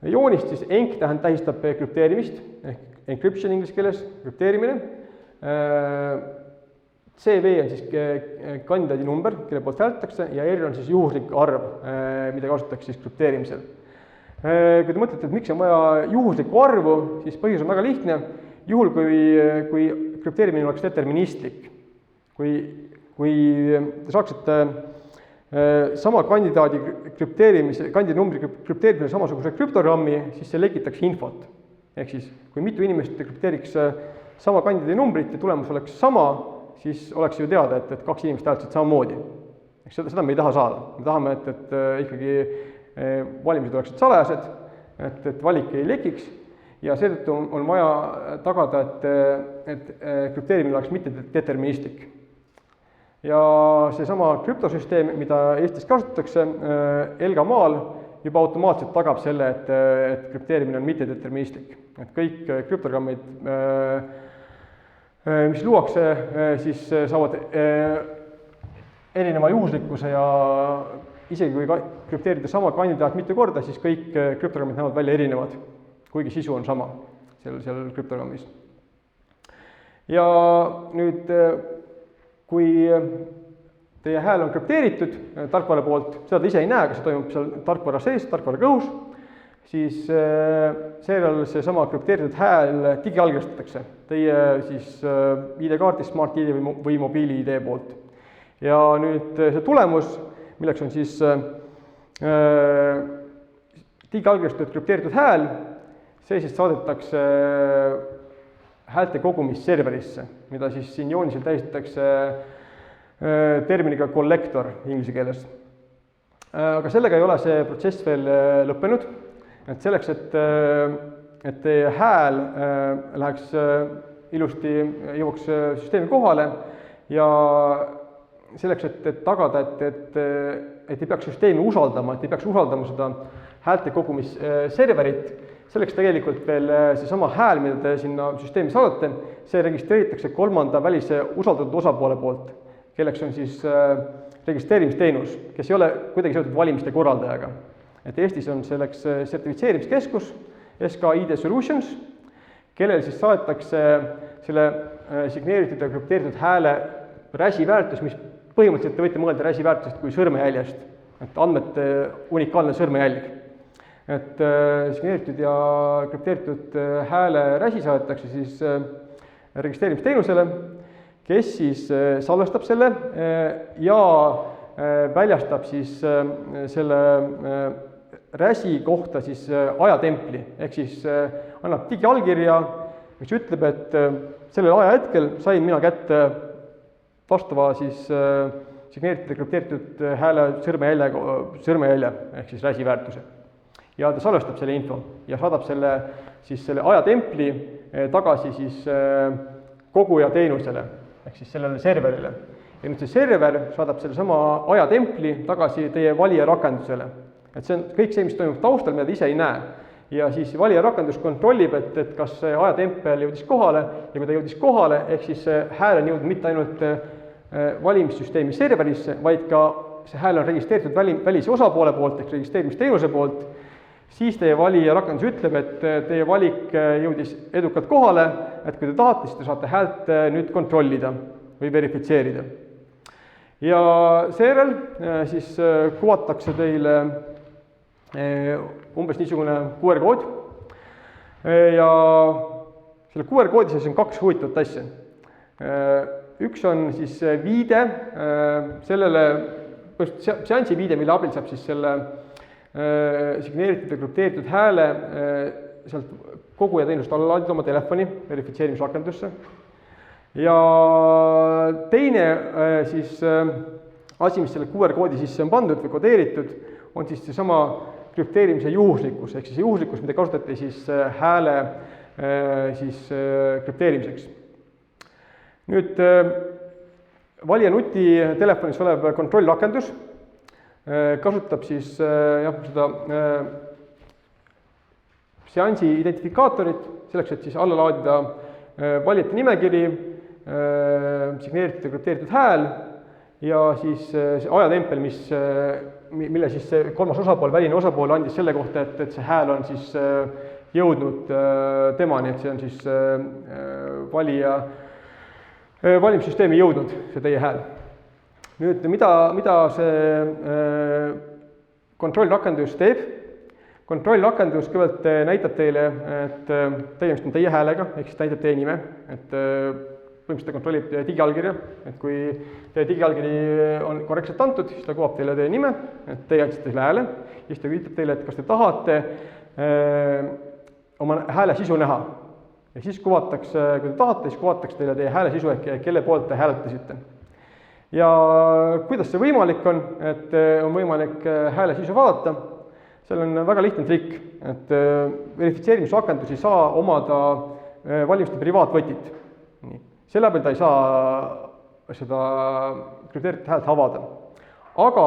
joonist, siis enc tähistab krüpteerimist, ehk encryption inglise keeles, krüpteerimine. CV on siis kandidaadi number, kelle poolt hääletatakse, ja R on siis juhuslik arv, mida kasutatakse siis krüpteerimisel. Kui te mõtlete, et miks on vaja juhuslikku arvu, siis põhjus on väga lihtne. Juhul, kui krüpteerimine oleks deterministlik, kui te saaksite sama kandidaadi numbri krüpteerimise samasuguse krüptogrammi, siis see lekitaks infot. Ehk siis, kui mitu inimest krüpteeriks sama kandidaadi numbrit ja tulemus oleks sama, siis oleks ju teada, et kaks inimest hääletasid samamoodi. Seda me ei taha saada. Me tahame, et ikkagi valimised oleksid salajased, et valik ei lekiks ja seetõttu on vaja tagada, et krüpteerimine oleks mitte deterministlik. Ja seesama krüptosüsteem, mida Eestis kasutatakse, Elgamaal juba automaatselt tagab selle, et krüpteerimine on mitte deterministlik. Et kõik krüptogrammid, mis luuakse, siis saavad erineva juhuslikkuse ja isegi kui krüpteerida sama kandidaat mitu korda, siis kõik krüptogrammid näevad välja erinevad, kuigi sisu on sama seal krüptogrammis. Ja nüüd, kui teie hääl on krüpteeritud tarkvara poolt, seda te ise ei näe, aga see toimub seal tarkvara sees, tarkvara kõhus, siis seejärel seesama krüpteeritud hääl digiallkirjastatakse teie siis ID-kaardist, Smart ID või mobiili ID poolt. Ja nüüd see tulemus, milleks on siis digiallkirjastatud krüpteeritud hääl, see siis saadetakse häälte kogumisserverisse, mida siis siin joonisel tähistatakse terminiga kollektor inglise keeles. Aga sellega ei ole see protsess veel lõppenud, et selleks, et teie hääl läheks ilusti, jõuaks süsteemi kohale ja selleks, et tagada, et ei peaks süsteemi usaldama, et ei peaks usaldama seda häälte kogumisserverit, selleks tegelikult veel seesama hääl, mida te sinna süsteemi saadate, see registreeritakse kolmanda välise usaldatud osapoole poolt, kelleks on siis registreerimisteenus, kes ei ole kuidagi seotud valimiste korraldajaga. Et Eestis on selleks sertifitseerimiskeskus, SK ID Solutions, kellel siis saadetakse selle signeeritud ja krüpteeritud hääle räsiväärtus, mis põhimõtteliselt te võite mõelda räsiväärtusest kui sõrmejäljest, et andmete unikaalne sõrmejälg. Et signeeritud ja krüpteeritud hääle räsi saadetakse siis registreerimisteenusele, kes siis salvestab selle ja väljastab siis selle räsi kohta siis ajatempli, ehk siis annab digiallkirja, mis ütleb, et sellel ajahetkel sain mina kätte vastava siis signeeritud ja krüpteeritud hääle sõrmejälje ehk siis räsiväärtuse. Ja ta salvestab selle info ja saadab selle ajatempli tagasi siis koguja teenusele, ehk siis sellele serverile. Ja nüüd see server saadab selle sama ajatempli tagasi teie valija rakendusele. Et see on kõik see, mis toimub taustal, mida te ise ei näe. Ja siis valija rakendus kontrollib, et kas see ajatempel jõudis kohale ja kui ta jõudis kohale, ehk siis see hääl on jõudnud mitte ainult valimissüsteemi serverisse, vaid ka see hääl on registreeritud välise osapoole poolt ehk registreerimisteenuse poolt, siis teie valija rakendus ütleb, et teie valik jõudis edukalt kohale, et kui te tahate, siis te saate häält nüüd kontrollida või verifitseerida. Ja seejärel siis kuvatakse teile umbes niisugune QR-kood ja selle QR-koodi sees on kaks huvitavat asja. Üks on siis viide sellele, seansi viide, mille abil saab siis selle signeeritud ja krüpteeritud hääle sealt koguja teenust alla laadida oma telefoni verifitseerimisrakendusse. Ja teine siis asi, mis selle QR-koodi sisse on pandud või kodeeritud, on siis seesama krüpteerimise juhuslikkus, ehk siis juhuslikkus, mida kasutati siis hääle siis krüpteerimiseks. Nüüd valija nutitelefonis olev kontrollrakendus kasutab siis seda seansi identifikaatorit selleks, et siis alla laadida valijate nimekiri, signeeritud ja krüpteeritud hääl ja siis see ajatempel, mille siis see kolmas osapool, väline osapool andis selle kohta, et see hääl on siis jõudnud temani, et see on siis valija valimissüsteemi jõudnud, see teie hääl. Nüüd, mida see kontrollrakendus teeb? Kontrollrakendus kõigepealt näitab teile, et tegemist on teie häälega, ehk siis näitab teie nime, et põhimõtteliselt ta kontrollib teie digiallkirja, et kui teie digiallkiri on korrektselt antud, siis ta kuvab teile teie nime, et teie andsite selle hääle, siis ta ütleb teile, et kas te tahate oma hääle sisu näha. Ja siis kuvatakse, kui te tahate, siis kuvatakse teile teie hääle sisu, ehk kelle poolt te hääletasite. Ja kuidas see võimalik on, et on võimalik hääle sisu vaadata? Seal on väga lihtne trikk, et verifitseerimisrakendus ei saa omada valimiste privaatvõtit. Selle peal ta ei saa seda krüpteeritud häält avada. Aga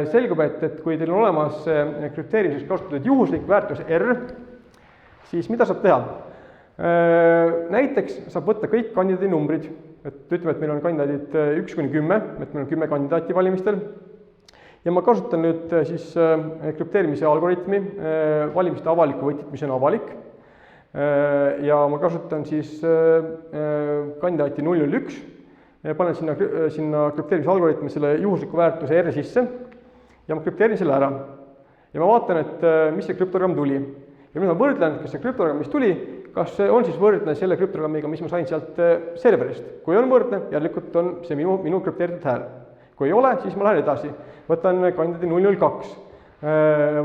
selgub, et kui teil on olemas krüpteerimiseks kasutatud juhuslik väärtus R, siis mida saab teha? Näiteks saab võtta kõik kandidaadi numbrid, et ütleme, et meil on kandidaadid 1–10, et meil on 10 kandidaati valimistel, ja ma kasutan nüüd siis krüpteerimise algoritmi, valimiste avalikku võtit, mis on avalik, ja ma kasutan siis kandidaati 001, panen sinna krüpteerimise algoritmi selle juhusliku väärtuse R sisse, ja ma krüpteerin selle ära. Ja ma vaatan, et mis see krüptogramm tuli. Ja nüüd ma võrdlen, kas see krüptogramm, mis tuli, kas see on siis võrdne selle krüptogrammiga, mis ma sain sealt serverist. Kui on võrdne, järelikult on see minu krüpteeritud hääl. Kui ei ole, siis ma lähen edasi. Võtan kandidaadi 002,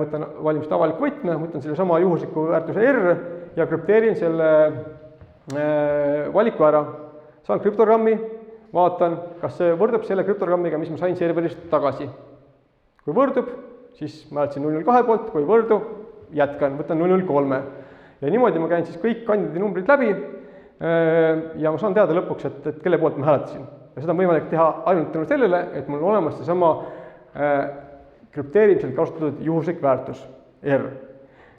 võtan valimiste avaliku võtme, võtan selle sama juhusliku väärtuse R ja krüpteerin selle valiku ära. Saan krüptogrammi, vaatan, kas see võrdub selle krüptogrammiga, mis ma sain serverist tagasi. Kui võrdub, siis ma hääletasin 002 poolt, kui võrdu, jätkan, võtan 003. Ja niimoodi ma käin siis kõik kandidaadi numbrid läbi ja ma saan teada lõpuks, et kelle poolt ma hääletasin. Ja seda on võimalik teha ainult tänu sellele, et mul on olemas seesama krüpteerimisel kasutatud juhuslik väärtus R.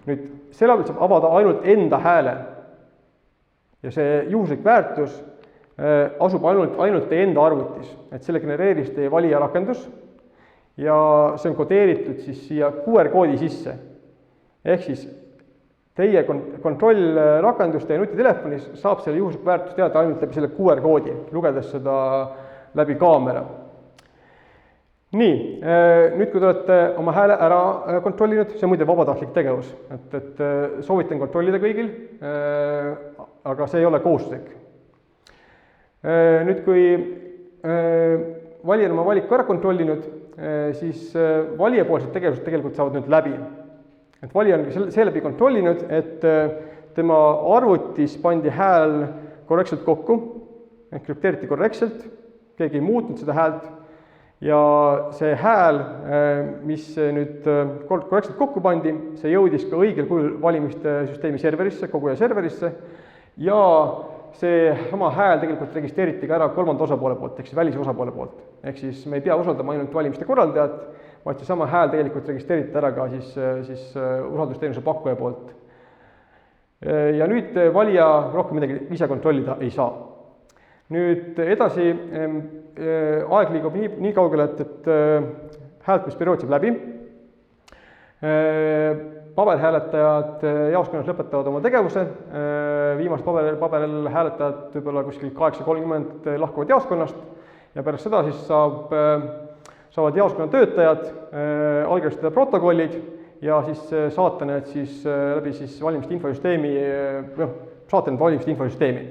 Nüüd, selle pealt saab avada ainult enda hääle. Ja see juhuslik väärtus asub ainult teie enda arvutis, et selle genereeris teie valija rakendus ja see on kodeeritud siis siia QR-koodi sisse. Ehk siis teie kontrollrakendus teie nutitelefonis saab selle juhuslik väärtus teada ainult läbi selle QR-koodi, lugedes seda läbi kaamera. Nii, nüüd kui te olete oma hääle ära kontrollinud, see on muide vabatahtlik tegevus, et soovitan kontrollida kõigil, aga see ei ole kohustuslik. Nüüd kui valija on oma valiku ära kontrollinud, siis valijapoolsed tegevused tegelikult saavad nüüd läbi. Et valija on seeläbi kontrollinud, et tema arvutis pandi hääl korrektselt kokku, krüpteeriti korrektselt, keegi ei muutnud seda häält ja see hääl, mis nüüd korrektselt kokku pandi, see jõudis ka õigel kujul valimiste süsteemi serverisse, koguja serverisse ja see sama hääl tegelikult registreeriti ka ära kolmanda osapoole poolt, ehk siis välise osapoole poolt. Ehk siis me ei pea usaldama ainult valimiste korraldajat, vaid see sama hääl tegelikult registreeriti ära ka siis usaldusteenuse pakkuja poolt. Ja nüüd valija rohkem midagi ise kontrollida ei saa. Nüüd edasi aeg liigub nii kaugele, et hääletamisperiood saab läbi. Paberhääletajad jaoskonnas lõpetavad oma tegevuse, viimast paberil hääletajad võib-olla kuskil 8:30 lahkuvad jaoskonnast ja pärast seda siis saavad jaoskonna töötajad allkirjastada protokollid ja siis saata need siis läbi siis valimiste infosüsteemi, saata need valimiste infosüsteemi.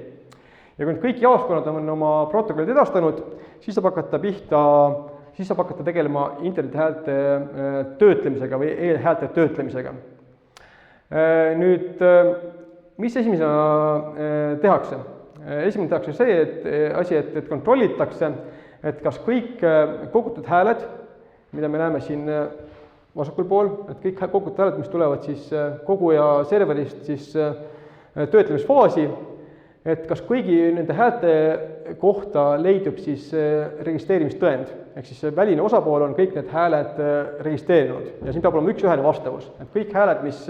Ja kui kõik jaoskonnad on oma protokollid edastanud, siis saab hakata tegelema internetihäälte töötlemisega või e-häälte töötlemisega. Nüüd, mis esimesena tehakse? Esimene tehakse see, et kontrollitakse, et kas kõik kogutud hääled, mida me näeme siin vasakul pool, et kõik kogutud hääled, mis tulevad siis koguja serverist siis töötlemisfaasi, et kas kõigi nende häälte kohta leidub siis registreerimistõend, ehk siis väline osapool on kõik need hääled registreerinud ja siin peab olema üks-ühene vastavus, et kõik hääled, mis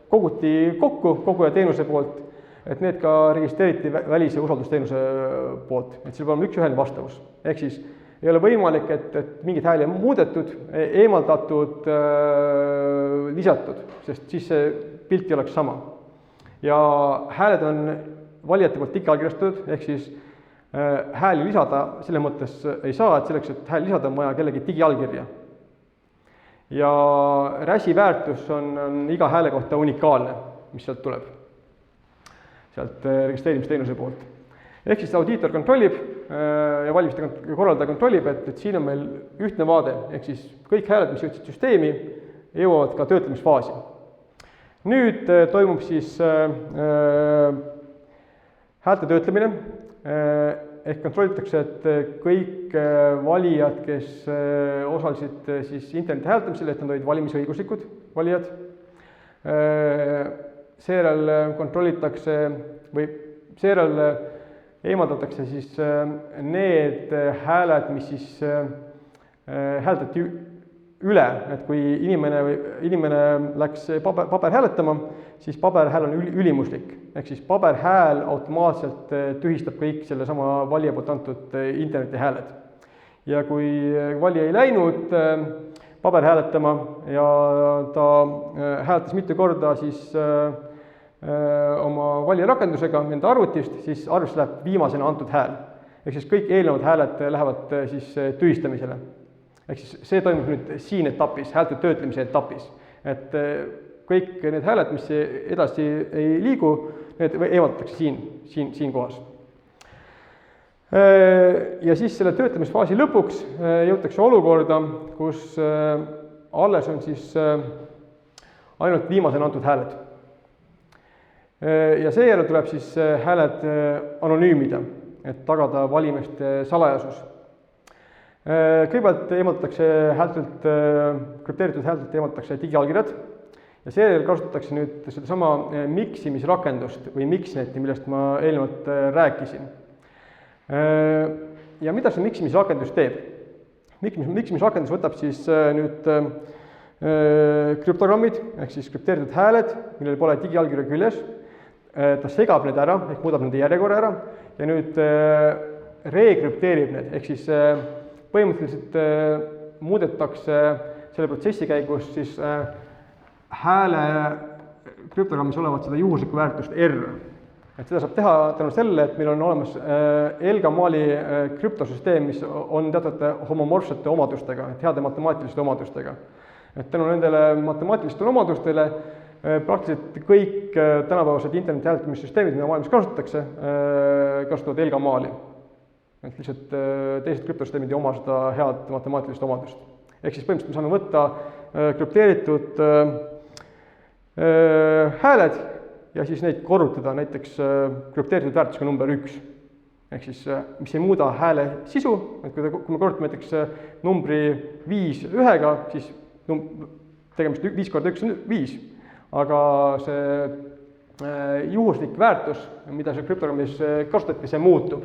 koguti kokku koguja teenuse poolt, et need ka registreeriti välise usaldusteenuse poolt, et seal peab olema üks-ühene vastavus, ehk siis ei ole võimalik, et mingit hääli on muudetud, eemaldatud, lisatud, sest siis see pilt ei oleks sama. Ja hääled on valijate poolt digiallkirjastatud, ehk siis hääli lisada selles mõttes ei saa, et selleks, et hääli lisada, on vaja kellegi digiallkirja. Ja RAS-i väärtus on iga hääle kohta unikaalne, mis sealt tuleb, sealt registreerimisteenuse poolt. Ehk siis audiitor kontrollib ja valimiste korraldaja kontrollib, et siin on meil ühtne vaade, ehk siis kõik hääled, mis jõudsid süsteemi, jõuavad ka töötlemisfaasi. Nüüd toimub siis häälte töötlemine, ehk kontrollitakse, et kõik valijad, kes osalesid siis interneti hääletamisel, et nad olid valimisõiguslikud valijad. Seejärel kontrollitakse või seejärel eemaldatakse siis need hääled, mis siis hääletati üle, et kui inimene läks paber hääletama, siis paberhääl on ülimuslik, ehk siis paberhääl automaatselt tühistab kõik selle sama valija poolt antud internetihääled. Ja kui valija ei läinud paber hääletama ja ta hääletas mitu korda siis oma valijarakendusega enda arvutist, siis arvesse läheb viimasena antud hääl. Ehk siis kõik eelnevad hääled lähevad siis tühistamisele. Ehk siis see toimub nüüd siin etapis, häälte töötlemise etapis. Et kõik need hääled, mis edasi ei liigu, need eemaldatakse siin kohas. Ja siis selle töötlemisfaasi lõpuks jõutakse olukorda, kus alles on siis ainult viimasena antud hääled. Ja seejärel tuleb siis hääled anonüümida, et tagada valimiste salajasus. Kõigepealt eemaldatakse häältelt, krüpteeritud häältelt eemaldatakse digiallkirjad ja seejärel kasutatakse nüüd sedasama miksimisrakendust või Mixneti, millest ma eelnevalt rääkisin. Ja mida see miksimisrakendus teeb? Miksimisrakendus võtab siis nüüd krüptogrammid ehk siis krüpteeritud hääled, millel pole digiallkirja küljes. Ta segab need ära, ehk muudab nende järjekorra ära ja nüüd rekrüpteerib need, ehk siis põhimõtteliselt muudetakse selle protsessi käigus siis hääle krüptogrammis olevat seda juhuslikku väärtust R. Et seda saab teha tänu selle, et meil on olemas Elgamali krüptosüsteem, mis on teatud homomorfsete omadustega, et heade matemaatiliste omadustega. Et tänu nendele matemaatilistele omadustele praktiliselt kõik tänapäevased interneti hääletamissüsteemid, mida maailmas kasutatakse, kasutavad Elgamali. Et lihtsalt teised krüptosüsteemid ei oma seda head matemaatilist omadust. Ehk siis põhimõtteliselt me saame võtta krüpteeritud hääled ja siis neid korrutada näiteks krüpteeritud väärtusega number 1. Ehk siis, mis ei muuda hääle sisu, et kui me korrutame näiteks numbri 5 1-ga, siis tegemist 5 korda 1 on 5. Aga see juhuslik väärtus, mida see krüptogrammis kasutati, see muutub.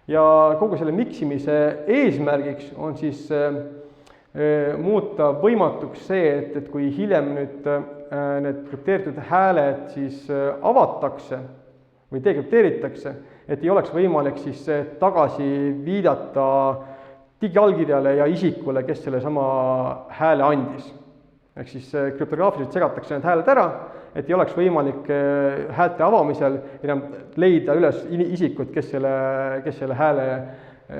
Ja kogu selle miksimise eesmärgiks on siis muuta võimatuks see, et kui hiljem nüüd need krüpteeritud hääled siis avatakse või dekrüpteeritakse, et ei oleks võimalik siis tagasi viidata digiallkirjale ja isikule, kes selle sama hääle andis. Ehk siis krüptograafiliselt segatakse need hääled ära, et ei oleks võimalik häälte avamisel enam leida üles isikut, kes selle hääle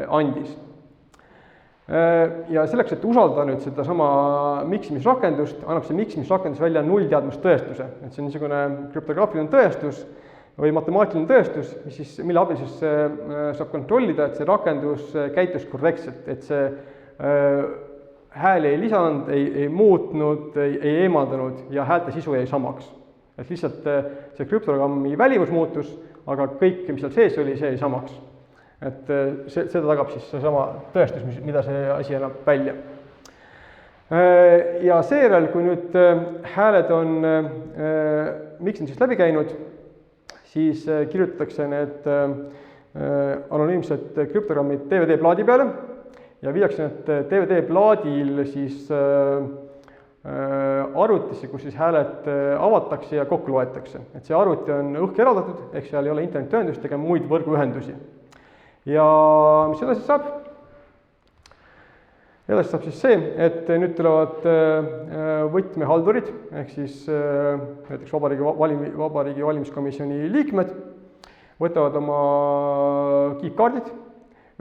andis. Ja selleks, et usaldada nüüd seda sama miksimisrakendust, annab see miksimisrakendus välja nullteadmustõestuse. Et see on niisugune krüptograafiline tõestus või matemaatiline tõestus, mille abil siis saab kontrollida, et see rakendus käitus korrektselt, et see hääli ei lisanud, ei muutnud, ei eemaldanud ja häälte sisu jäi samaks. Et lihtsalt see krüptogrammi välimus muutus, aga kõik, mis seal sees oli, see jäi samaks. Et seda tagab siis seesama tõestus, mida see asi annab välja. Ja seejärel, kui nüüd hääled on Mixnetist läbi käinud, siis kirjutatakse need anonüümsed krüptogrammid DVD-plaadi peale ja viiakse need DVD-plaadil siis arvutisse, kus siis hääled avatakse ja kokku loetakse. Et see arvuti on õhk eraldatud, ehk seal ei ole internetitõendust ega muid võrguühendusi. Ja mis edasi saab? edasi saab siis see, et nüüd tulevad võtmehaldurid, ehk siis näiteks Vabariigi Valimiskomisjoni liikmed võtavad oma kiipkaardid,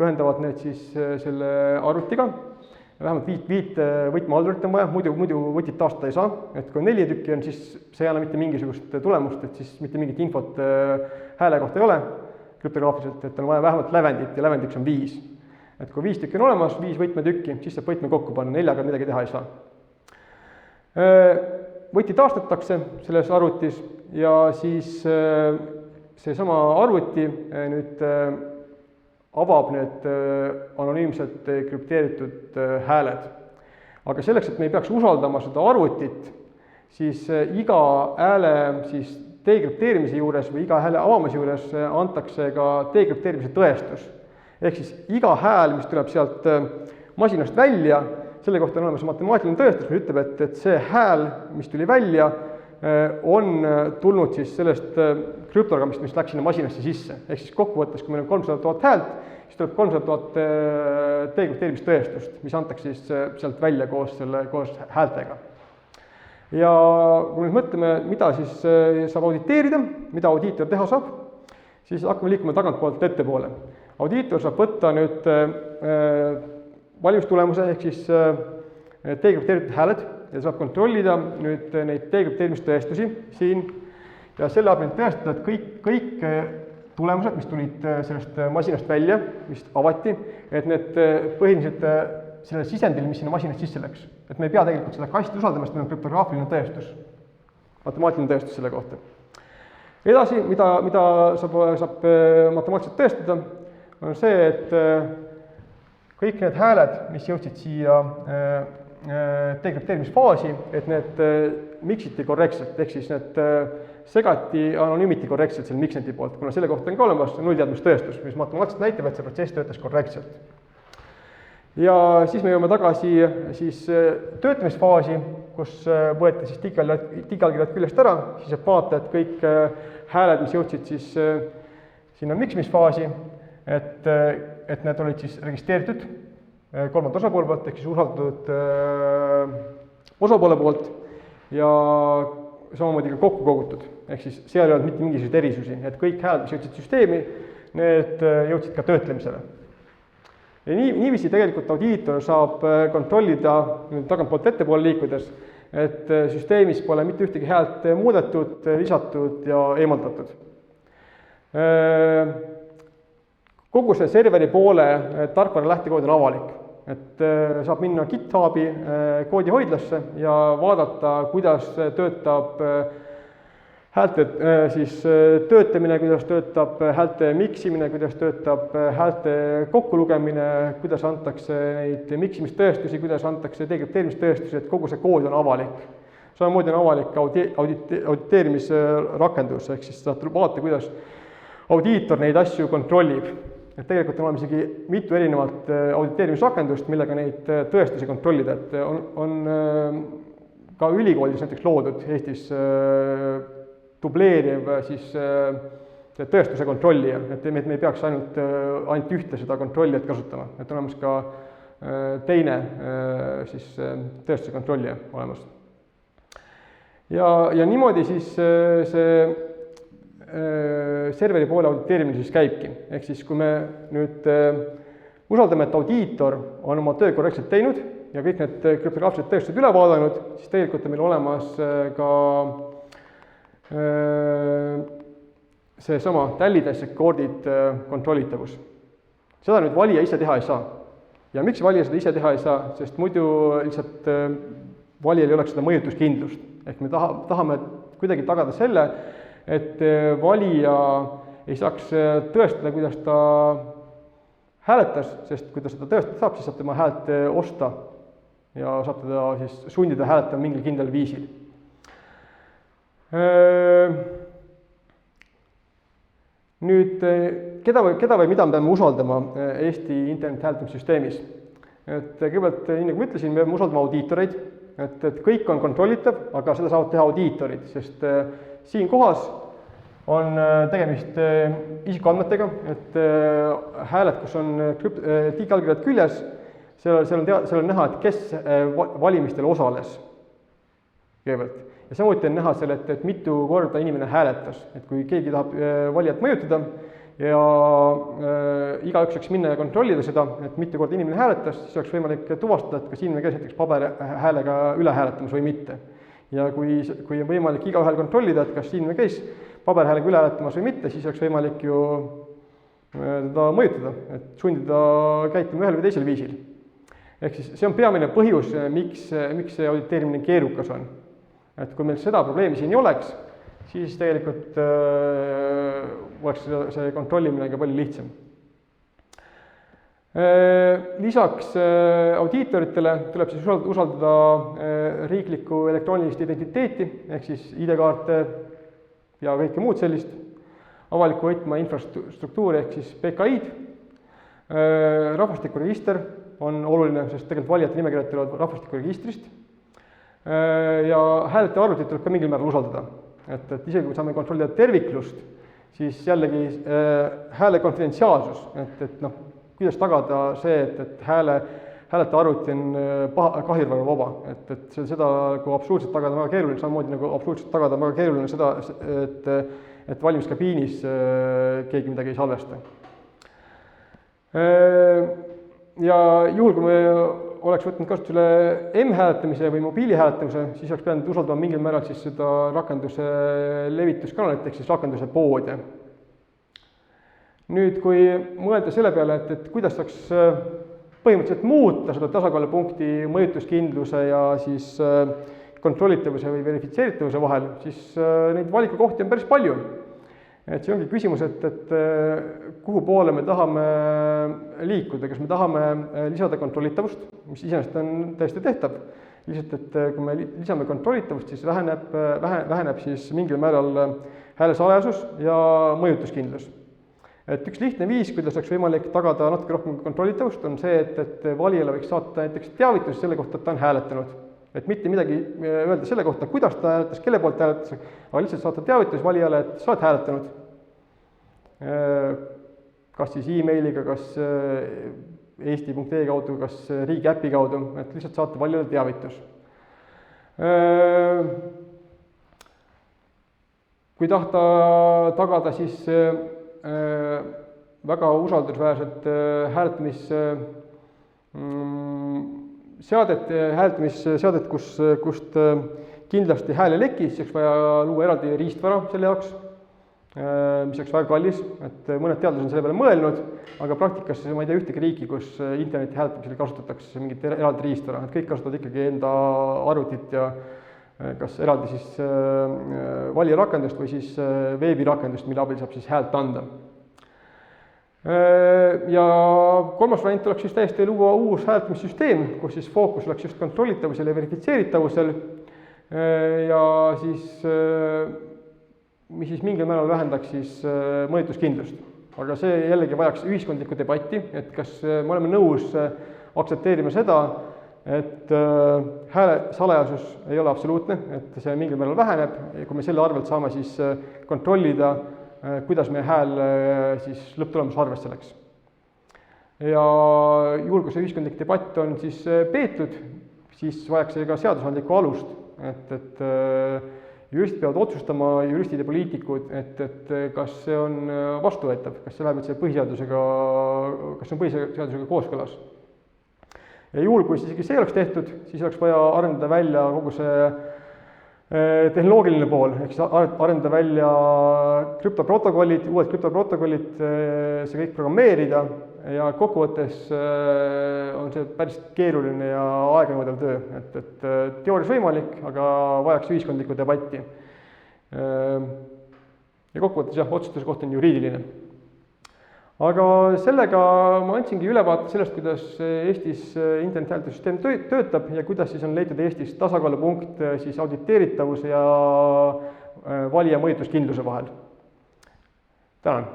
ühendavad need siis selle arvutiga, vähemalt viit võtmehaldurit on vaja, muidu võtit taastada ei saa, et kui 4 tükki on, siis see ei anna mitte mingisugust tulemust, et siis mitte mingit infot hääle kohta ei ole krüptograafiliselt, et on vaja vähemalt lävendit ja lävendiks on 5. Et kui 5 tükki on olemas, 5 võtmetükki, siis saab võtme kokku panna, 4-ga midagi teha ei saa. Võti taastatakse selles arvutis ja siis seesama arvuti nüüd avab need anonüümselt krüpteeritud hääled. Aga selleks, et me ei peaks usaldama seda arvutit, siis iga hääle siis dekrüpteerimise juures või iga hääle avamise juures antakse ka dekrüpteerimise tõestus. Ehk siis iga hääl, mis tuleb sealt masinast välja, selle kohta on olemas matemaatiline tõestus, mis ütleb, et see hääl, mis tuli välja, on tulnud siis sellest krüptogrammist, mis läks sinna masinasse sisse. Ehk siis kokkuvõttes, kui meil on 300 000 häält, siis tuleb 300 000 dekrüpteerimistõestust, mis antakse siis sealt välja koos häältega. Ja kui nüüd mõtleme, mida siis saab auditeerida, mida audiitor teha saab, siis hakkame liikuma tagantpoolt ettepoole. Audiitor saab võtta nüüd valimistulemuse ehk siis dekrüpteeritud hääled ja saab kontrollida nüüd neid dekrüpteerimistõestusi siin ja selle abil tõestada, et kõik tulemused, mis tulid sellest masinast välja, mis avati, et need põhiliselt sellele sisendil, mis sinna masinast sisse läks. Et me ei pea tegelikult seda kasti usaldama, sest meil on krüptograafiline tõestus, matemaatiline tõestus selle kohta. Edasi, mida saab matemaatiliselt tõestada, on see, et kõik need hääled, mis jõudsid siia dekrüpteerimisfaasi, et need miksiti korrektselt, ehk siis need segati anonüümiti korrektselt selle miksneti poolt, kuna selle kohta on ka olemas nullteadmistõestus, mis matemaatiliselt näitab, et see protsess töötas korrektselt. Ja siis me jõuame tagasi siis töötamisfaasi, kus võeti siis digiallkirjad küljest ära, siis saab vaata, et kõik hääled, mis jõudsid siis sinna miksimisfaasi, et need olid siis registreeritud kolmanda osapoole poolt, ehk siis usaldatud osapoole poolt ja samamoodi ka kokku kogutud. Ehk siis seal ei olnud mitte mingisuguseid erisusi, et kõik hääled, mis jõudsid süsteemi, need jõudsid ka töötlemisele. Ja niiviisi tegelikult audiitor saab kontrollida tagantpoolt ettepoole liikudes, et süsteemis pole mitte ühtegi häält muudetud, lisatud ja eemaldatud. Kogu see serveri poole tarkvara lähtekood on avalik, et saab minna GitHubi koodihoidlasse ja vaadata, kuidas töötab häälte töötlemine, kuidas töötab häälte miksimine, kuidas töötab häälte kokkulugemine, kuidas antakse neid miksimistõestusi, kuidas antakse dekrüpteerimistõestusi, et kogu see kood on avalik. Samamoodi on avalik auditeerimisrakendus, ehk siis saab vaadata, kuidas audiitor neid asju kontrollib. Et tegelikult on isegi mitu erinevat auditeerimisrakendust, millega neid tõestusi kontrollida, et on ka ülikoolis näiteks loodud Eestis dubleeriv siis tõestuse kontrollija, et me ei peaks ainult ühte seda kontrollijat kasutama, et on olemas ka teine siis tõestuse kontrollija olemas. Ja niimoodi siis see serveri poole auditeerimine siis käibki. Ehk siis, kui me nüüd usaldame, et audiitor on oma töö korrektselt teinud ja kõik need krüptograafilised tõestused üle vaadanud, siis tegelikult on meil olemas ka seesama tally-dissect-koodid kontrollitavus. Seda nüüd valija ise teha ei saa. Ja miks valija seda ise teha ei saa? Sest muidu lihtsalt valijal ei oleks seda mõjutuskindlust. Ehk me tahame kuidagi tagada selle, et valija ei saaks tõestada, kuidas ta hääletas, sest kui ta seda tõestada saab, siis saab tema häält osta ja saab teda siis sundida hääletama mingil kindlal viisil. Nüüd, keda või mida me peame usaldama Eesti internethääletamissüsteemis? Et kõigepealt, nii nagu ma ütlesin, me peame usaldama audiitoreid, et kõik on kontrollitav, aga seda saavad teha audiitorid, sest siin kohas on tegemist isikuandmetega, et hääled, kus on digiallkirjad küljes, seal on näha, et kes valimistel osales kõigepealt. Ja samuti on näha seal, et mitu korda inimene hääletas, et kui keegi tahab valijat mõjutada ja igaüks saaks minna ja kontrollida seda, et mitu korda inimene hääletas, siis oleks võimalik tuvastada, et kas inimene käis näiteks paberhäälega üle hääletamas või mitte. Ja kui on võimalik igaühel kontrollida, et kas inimene käis paberhäälega üle hääletamas või mitte, siis oleks võimalik ju teda mõjutada, et sundida käituma ühel või teisel viisil. Ehk siis see on peamine põhjus, miks see auditeerimine keerukas on. Et kui meil seda probleemi siin ei oleks, siis tegelikult oleks see kontrollimine ka palju lihtsam. Lisaks audiitoritele tuleb siis usaldada riiklikku elektroonilist identiteeti, ehk siis ID-kaarte ja kõike muud sellist, avaliku võtma infrastruktuuri ehk siis PKI-d. Rahvastikuregister on oluline, sest tegelikult valijate nimekirjad tulevad rahvastikuregistrist. Ja häälete arvutit tuleb ka mingil määral usaldada. Et isegi kui saame kontrollida terviklust, siis jällegi hääle konfidentsiaalsus, et kuidas tagada see, et häälete arvuti on kahjurvara vaba, et seda kui absoluutselt tagada väga keeruline, samamoodi nagu absoluutselt tagada väga keeruline seda, et valimiskabiinis keegi midagi ei salvesta. Ja juhul, kui me oleks võtnud kasutusele M-hääletamise või mobiilihääletamise, siis oleks pidanud usaldama mingil määral siis seda rakenduse levituskanalit, ehk siis rakenduse poode. Nüüd, kui mõelda selle peale, et kuidas saaks põhimõtteliselt muuta seda tasakaalupunkti mõjutuskindluse ja siis kontrollitavuse või verifitseeritavuse vahel, siis neid valikukohti on päris palju. Et see ongi küsimus, et kuhu poole me tahame liikuda, kas me tahame lisada kontrollitavust, mis iseenesest on täiesti tehtav. Lihtsalt, et kui me lisame kontrollitavust, siis väheneb siis mingil määral hääle salajasus ja mõjutuskindlus. Et üks lihtne viis, kuidas oleks võimalik tagada natuke rohkem kontrollitavust, on see, et valijale võiks saata näiteks teavitus selle kohta, et ta on hääletanud. Et mitte midagi öelda selle kohta, kuidas ta hääletas, kelle poolt hääletas, aga lihtsalt saata teavitus valijale, et sa oled hääletanud. Kas siis e-mailiga, kas eesti.ee kaudu, kas riigi äpi kaudu, et lihtsalt saata valijale teavitus. Kui tahta tagada siis väga usaldusväärset hääletamisseadet, kust kindlasti hääl ei leki, siis oleks vaja luua eraldi riistvara selle jaoks, mis oleks väga kallis, et mõned teadlased on selle peale mõelnud, aga praktikas ma ei tea ühtegi riiki, kus interneti hääletamisel kasutatakse mingit eraldi riistvara, et kõik kasutavad ikkagi enda arvutit ja kas eraldi siis valijarakendust või siis veebirakendust, mille abil saab siis häält anda. Ja kolmas variant oleks siis täiesti luua uus hääletamissüsteem, kus siis fookus oleks just kontrollitavusel ja verifitseeritavusel ja siis, mis siis mingil määral vähendaks siis mõjutuskindlust. Aga see jällegi vajaks ühiskondlikku debatti, et kas me oleme nõus aktsepteerima seda, et hääle salajasus ei ole absoluutne, et see mingil määral väheneb ja kui me selle arvelt saame siis kontrollida, kuidas meie hääl siis lõpptulemus arvesse läks. Ja juhul, kui see ühiskondlik debatt on siis peetud, siis vajaks see ka seadusandlikku alust, et juristid peavad otsustama, juristid ja poliitikud, et kas see on vastuvõetav, kas see läheb üldse põhiseadusega, kas see on põhiseadusega kooskõlas. Ja juhul, kui isegi see oleks tehtud, siis oleks vaja arendada välja kogu see tehnoloogiline pool, ehk siis arendada välja krüptoprotokollid, uued krüptoprotokollid, see kõik programmeerida ja kokkuvõttes on see päris keeruline ja aeganõudev töö, et teoorias võimalik, aga vajaks ühiskondlikku debatti. Ja kokkuvõttes jah, otsustuse koht on juriidiline. Aga sellega ma andsingi ülevaate sellest, kuidas Eestis internethääletussüsteem töötab ja kuidas siis on leitud Eestis tasakaalupunkt siis auditeeritavuse ja valija mõjutuskindluse vahel. Tänan!